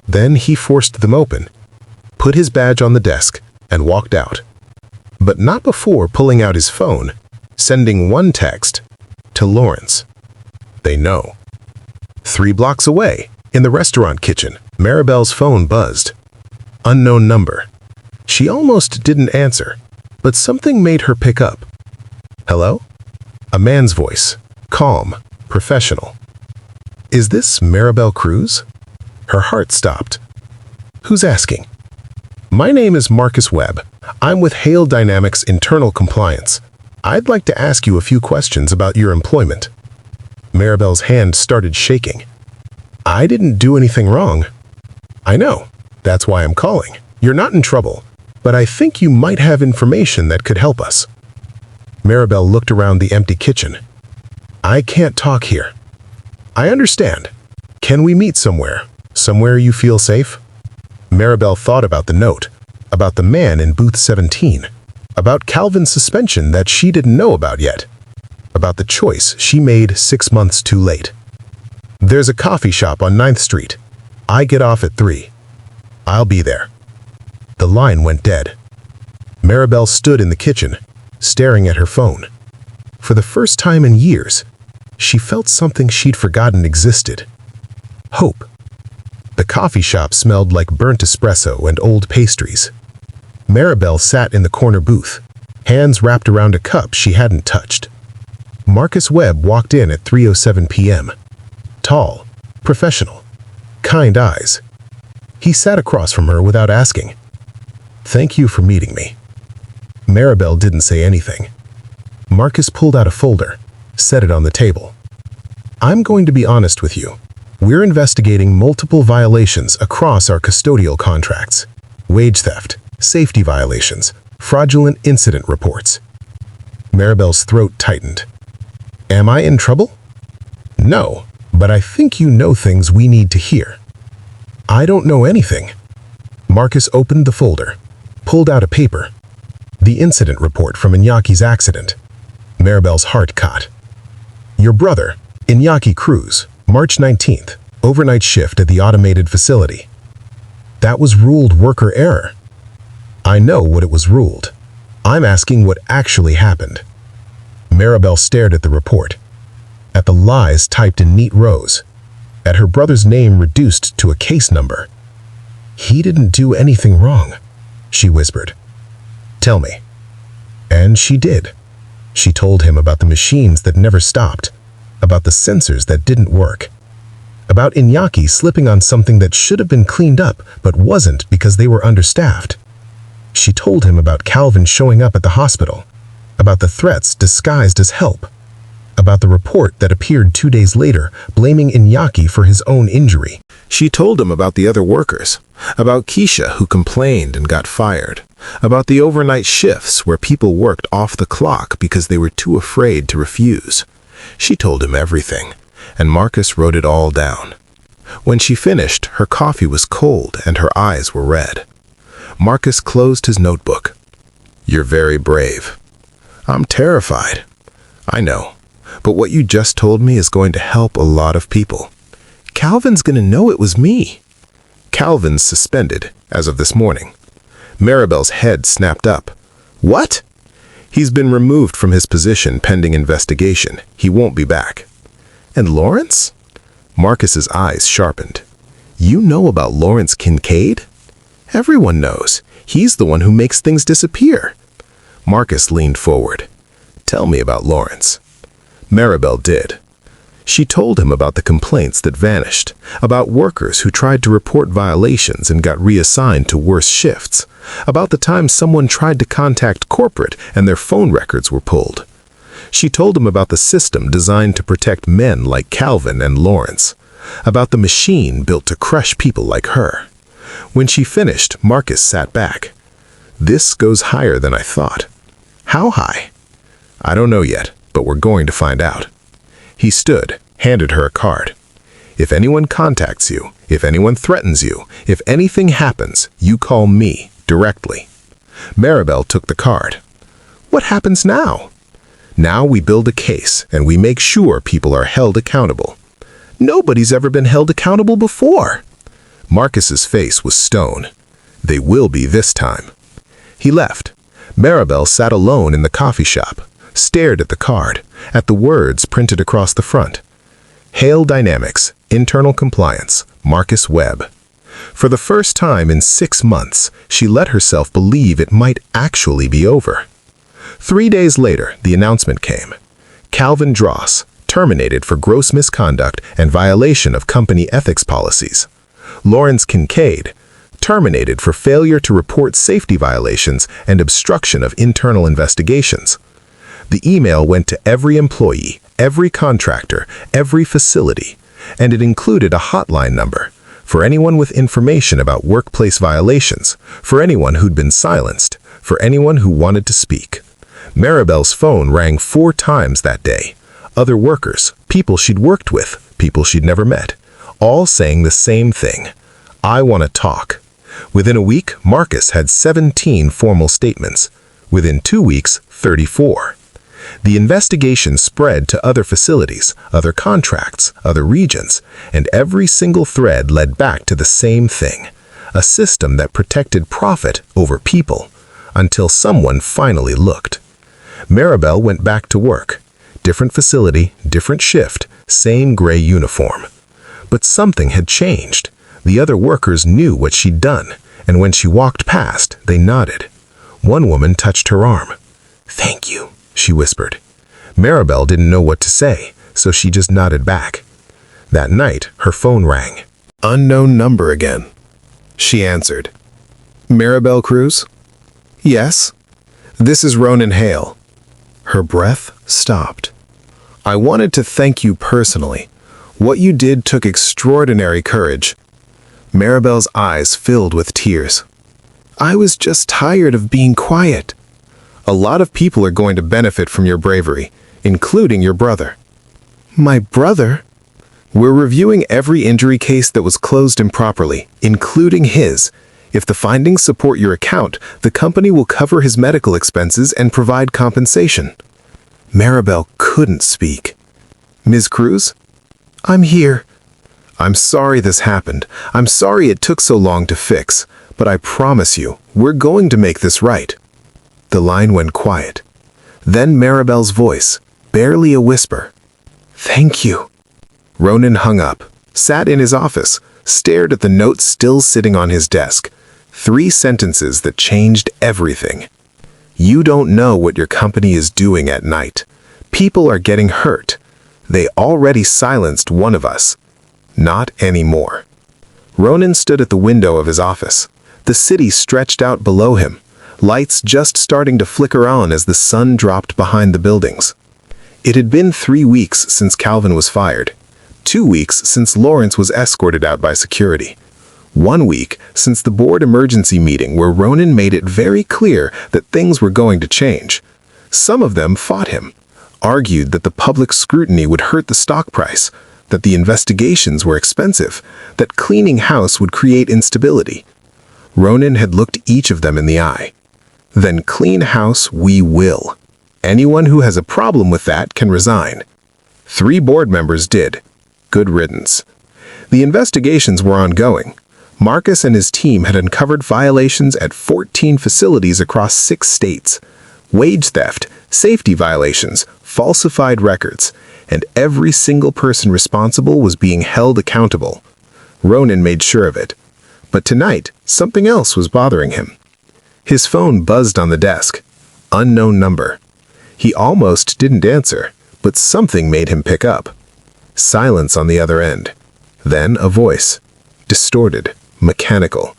Then he forced them open, put his badge on the desk, and walked out. But not before pulling out his phone, sending one text to Lawrence. They know. 3 blocks away, in the restaurant kitchen, Maribel's phone buzzed. Unknown number. She almost didn't answer, but something made her pick up. Hello? A man's voice, calm, professional. Is this Maribel Cruz? Her heart stopped. Who's asking? My name is Marcus Webb. I'm with Hale Dynamics Internal Compliance. I'd like to ask you a few questions about your employment. Maribel's hand started shaking. I didn't do anything wrong. I know. That's why I'm calling. You're not in trouble, but I think you might have information that could help us. Maribel looked around the empty kitchen. I can't talk here. I understand. Can we meet somewhere? Somewhere you feel safe? Maribel thought about the note, about the man in booth 17, about Calvin's suspension that she didn't know about yet, about the choice she made 6 months too late. There's a coffee shop on 9th Street. I get off at 3. I'll be there. The line went dead. Maribel stood in the kitchen, staring at her phone. For the first time in years, she felt something she'd forgotten existed. Hope. The coffee shop smelled like burnt espresso and old pastries. Maribel sat in the corner booth, hands wrapped around a cup she hadn't touched. Marcus Webb walked in at 3:07 p.m. Tall, professional, kind eyes. He sat across from her without asking. Thank you for meeting me. Maribel didn't say anything. Marcus pulled out a folder, set it on the table. I'm going to be honest with you. We're investigating multiple violations across our custodial contracts. Wage theft, safety violations, fraudulent incident reports. Maribel's throat tightened. Am I in trouble? No, but I think you know things we need to hear. I don't know anything. Marcus opened the folder, pulled out a paper. The incident report from Inyaki's accident. Maribel's heart caught. Your brother, Inyaki Cruz, March 19th, overnight shift at the automated facility. That was ruled worker error. I know what it was ruled. I'm asking what actually happened. Maribel stared at the report, at the lies typed in neat rows, at her brother's name reduced to a case number. He didn't do anything wrong, she whispered. Tell me. And she did. She told him about the machines that never stopped, about the sensors that didn't work, about Inyaki slipping on something that should have been cleaned up but wasn't because they were understaffed. She told him about Calvin showing up at the hospital, about the threats disguised as help, about the report that appeared 2 days later blaming Inyaki for his own injury. She told him about the other workers, about Keisha who complained and got fired, about the overnight shifts where people worked off the clock because they were too afraid to refuse. She told him everything, and Marcus wrote it all down. When she finished, her coffee was cold and her eyes were red. Marcus closed his notebook. You're very brave. I'm terrified. I know, but what you just told me is going to help a lot of people. Calvin's going to know it was me. Calvin's suspended, as of this morning. Maribel's head snapped up. What? He's been removed from his position pending investigation. He won't be back. And Lawrence? Marcus's eyes sharpened. You know about Lawrence Kincaid? Everyone knows. He's the one who makes things disappear. Marcus leaned forward. Tell me about Lawrence. Maribel did. She told him about the complaints that vanished, about workers who tried to report violations and got reassigned to worse shifts, about the time someone tried to contact corporate and their phone records were pulled. She told him about the system designed to protect men like Calvin and Lawrence, about the machine built to crush people like her. When she finished, Marcus sat back. This goes higher than I thought. How high? I don't know yet, but we're going to find out. He stood, handed her a card. If anyone contacts you, if anyone threatens you, if anything happens, you call me directly. Maribel took the card. What happens now? Now we build a case and we make sure people are held accountable. Nobody's ever been held accountable before. Marcus's face was stone. They will be this time. He left. Maribel sat alone in the coffee shop, stared at the card, at the words printed across the front. Hale Dynamics, Internal Compliance, Marcus Webb. For the first time in 6 months, she let herself believe it might actually be over. 3 days later, the announcement came. Calvin Dross, terminated for gross misconduct and violation of company ethics policies. Lawrence Kincaid, terminated for failure to report safety violations and obstruction of internal investigations. The email went to every employee, every contractor, every facility, and it included a hotline number for anyone with information about workplace violations, for anyone who'd been silenced, for anyone who wanted to speak. Maribel's phone rang 4 times that day. Other workers, people she'd worked with, people she'd never met, all saying the same thing. I want to talk. Within a week, Marcus had 17 formal statements. Within 2 weeks, 34. The investigation spread to other facilities, other contracts, other regions, and every single thread led back to the same thing, a system that protected profit over people, until someone finally looked. Maribel went back to work. Different facility, different shift, same gray uniform. But something had changed. The other workers knew what she'd done, and when she walked past, they nodded. One woman touched her arm. "Thank you," she whispered. Maribel didn't know what to say, so she just nodded back. That night, her phone rang. Unknown number again. She answered. "Maribel Cruz?" "Yes." "This is Ronan Hale." Her breath stopped. "I wanted to thank you personally. What you did took extraordinary courage." Maribel's eyes filled with tears. "I was just tired of being quiet." "A lot of people are going to benefit from your bravery, including your brother." "My brother?" "We're reviewing every injury case that was closed improperly, including his. If the findings support your account, the company will cover his medical expenses and provide compensation." Maribel couldn't speak. "Ms. Cruz?" "I'm here." "I'm sorry this happened. I'm sorry it took so long to fix, but I promise you, we're going to make this right." The line went quiet. Then Maribel's voice, barely a whisper. "Thank you." Ronan hung up, sat in his office, stared at the note still sitting on his desk. 3 sentences that changed everything. "You don't know what your company is doing at night. People are getting hurt. They already silenced one of us. Not anymore." Ronan stood at the window of his office. The city stretched out below him, lights just starting to flicker on as the sun dropped behind the buildings. It had been 3 weeks since Calvin was fired, 2 weeks since Lawrence was escorted out by security, 1 week since the board emergency meeting where Ronan made it very clear that things were going to change. Some of them fought him, argued that the public scrutiny would hurt the stock price, that the investigations were expensive, that cleaning house would create instability. Ronan had looked each of them in the eye. "Then clean house we will. Anyone who has a problem with that can resign." 3 board members did. Good riddance. The investigations were ongoing. Marcus and his team had uncovered violations at 14 facilities across 6 states. Wage theft, safety violations, falsified records, and every single person responsible was being held accountable. Ronan made sure of it. But tonight, something else was bothering him. His phone buzzed on the desk. Unknown number. He almost didn't answer, but something made him pick up. Silence on the other end. Then a voice. Distorted, mechanical.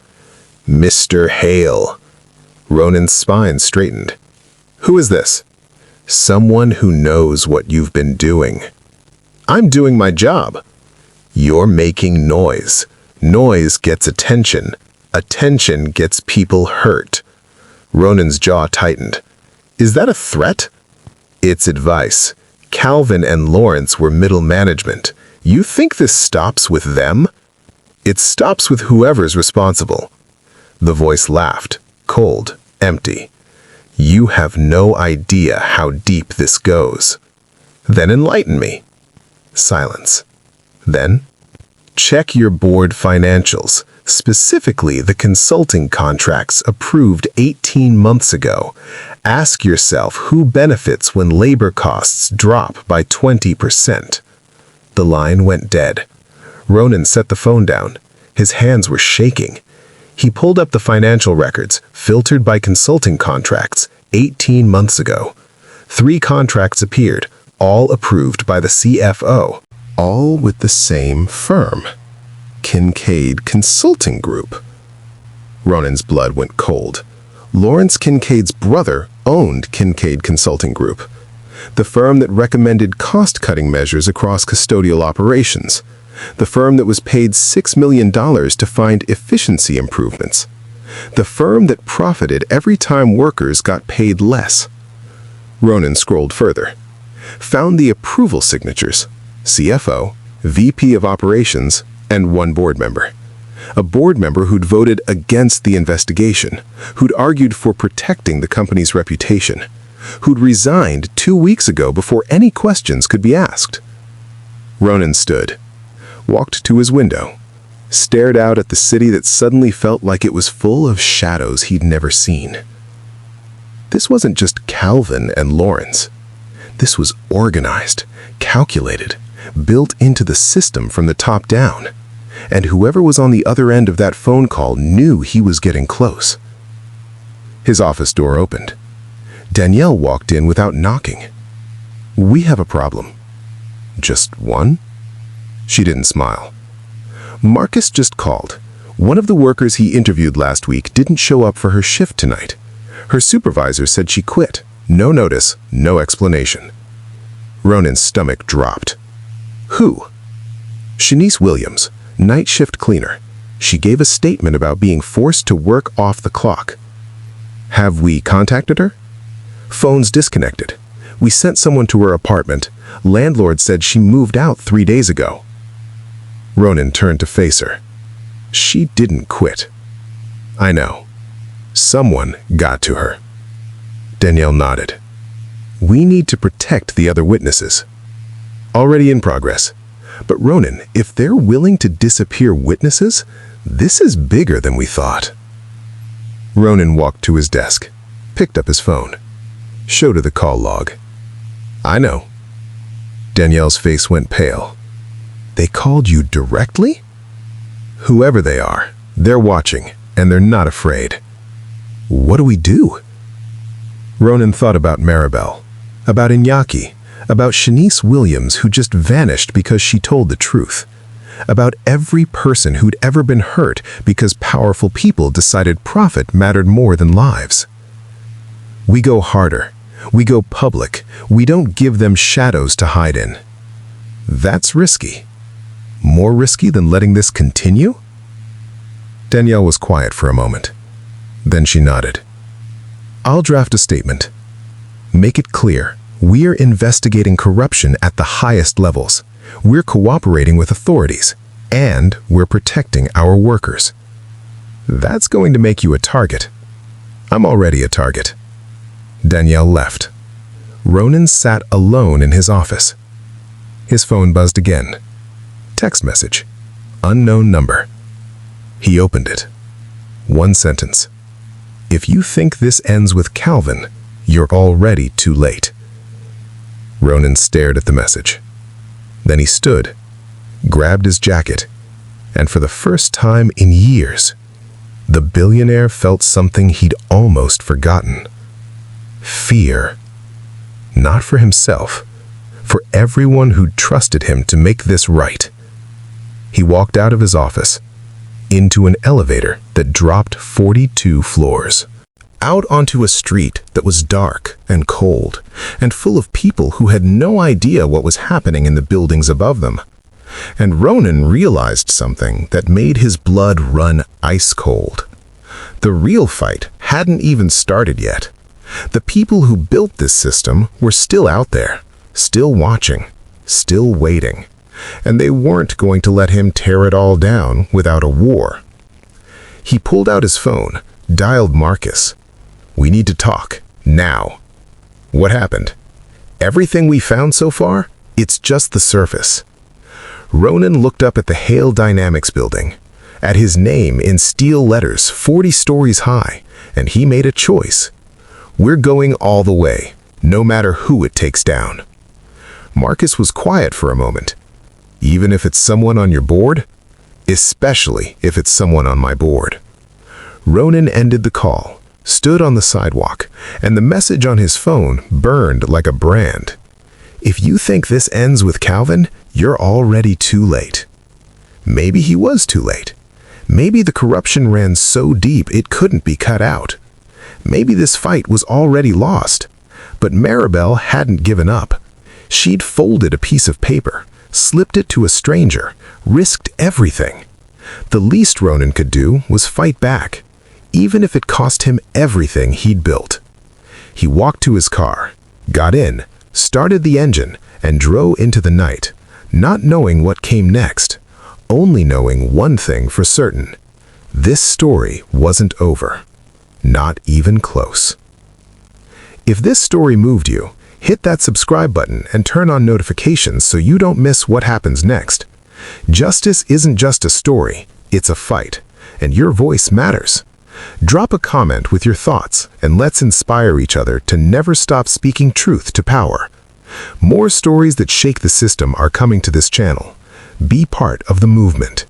"Mr. Hale." Ronan's spine straightened. "Who is this?" "Someone who knows what you've been doing." "I'm doing my job." "You're making noise. Noise gets attention. Attention gets people hurt." Ronan's jaw tightened. "Is that a threat?" "It's advice. Calvin and Lawrence were middle management. You think this stops with them?" "It stops with whoever's responsible." The voice laughed, cold, empty. "You have no idea how deep this goes." "Then enlighten me." Silence. Then, check your board financials, specifically the consulting contracts approved 18 months ago. Ask yourself who benefits when labor costs drop by 20%. The line went dead. Ronan set the phone down. His hands were shaking. He pulled up the financial records, filtered by consulting contracts, 18 months ago. 3 contracts appeared, all approved by the CFO, all with the same firm, Kincaid Consulting Group. Ronan's blood went cold. Lawrence Kincaid's brother owned Kincaid Consulting Group, the firm that recommended cost-cutting measures across custodial operations, the firm that was paid $6 million to find efficiency improvements, the firm that profited every time workers got paid less. Ronan scrolled further, found the approval signatures, CFO, VP of Operations, and 1 board member. A board member who'd voted against the investigation, who'd argued for protecting the company's reputation, who'd resigned 2 weeks ago before any questions could be asked. Ronan stood, walked to his window, stared out at the city that suddenly felt like it was full of shadows he'd never seen. This wasn't just Calvin and Lawrence. This was organized, calculated, built into the system from the top down. And whoever was on the other end of that phone call knew he was getting close. His office door opened. Danielle walked in without knocking. "We have a problem." "Just one?" She didn't smile. "Marcus just called. One of the workers he interviewed last week didn't show up for her shift tonight. Her supervisor said she quit. No notice, no explanation." Ronan's stomach dropped. "Who?" "Shanice Williams, night shift cleaner. She gave a statement about being forced to work off the clock." "Have we contacted her?" "Phone's disconnected. We sent someone to her apartment. Landlord said she moved out 3 days ago." Ronan turned to face her. "She didn't quit." "I know. Someone got to her." Danielle nodded. "We need to protect the other witnesses." "Already in progress. But Ronan, if they're willing to disappear witnesses, this is bigger than we thought." Ronan walked to his desk, picked up his phone, showed her the call log. "I know." Danielle's face went pale. "They called you directly?" "Whoever they are, they're watching, and they're not afraid." "What do we do?" Ronan thought about Maribel, about Iñaki, about Shanice Williams, who just vanished because she told the truth, about every person who'd ever been hurt because powerful people decided profit mattered more than lives. We go harder. We go public. We don't give them shadows to hide in. That's risky. More risky than letting this continue? Danielle was quiet for a moment. Then she nodded. "I'll draft a statement. Make it clear. We're investigating corruption at the highest levels. We're cooperating with authorities. And we're protecting our workers." "That's going to make you a target." "I'm already a target." Danielle left. Ronan sat alone in his office. His phone buzzed again. Text message. Unknown number. He opened it. 1 sentence. "If you think this ends with Calvin, you're already too late." Ronan stared at the message. Then he stood, grabbed his jacket, and for the first time in years, the billionaire felt something he'd almost forgotten. Fear. Not for himself, for everyone who'd trusted him to make this right. He walked out of his office, into an elevator that dropped 42 floors, out onto a street that was dark and cold, and full of people who had no idea what was happening in the buildings above them. And Ronan realized something that made his blood run ice cold. The real fight hadn't even started yet. The people who built this system were still out there, still watching, still waiting. And they weren't going to let him tear it all down without a war. He pulled out his phone, dialed Marcus. "We need to talk, now." "What happened?" "Everything we found so far, it's just the surface." Ronan looked up at the Hale Dynamics building, at his name in steel letters 40 stories high, and he made a choice. "We're going all the way, no matter who it takes down." Marcus was quiet for a moment. "Even if it's someone on your board?" especially if it's someone on my board. Ronan ended the call, stood on the sidewalk, and the message on his phone burned like a brand. If you think this ends with Calvin, you're already too late. Maybe he was too late. Maybe the corruption ran so deep it couldn't be cut out. Maybe this fight was already lost. But Maribel hadn't given up. She'd folded a piece of paper, slipped it to a stranger, risked everything. The least Ronan could do was fight back, even if it cost him everything he'd built. He walked to his car, got in, started the engine, and drove into the night, not knowing what came next, only knowing one thing for certain. This story wasn't over. Not even close. If this story moved you, hit that subscribe button and turn on notifications so you don't miss what happens next. Justice isn't just a story, it's a fight, and your voice matters. Drop a comment with your thoughts and let's inspire each other to never stop speaking truth to power. More stories that shake the system are coming to this channel. Be part of the movement.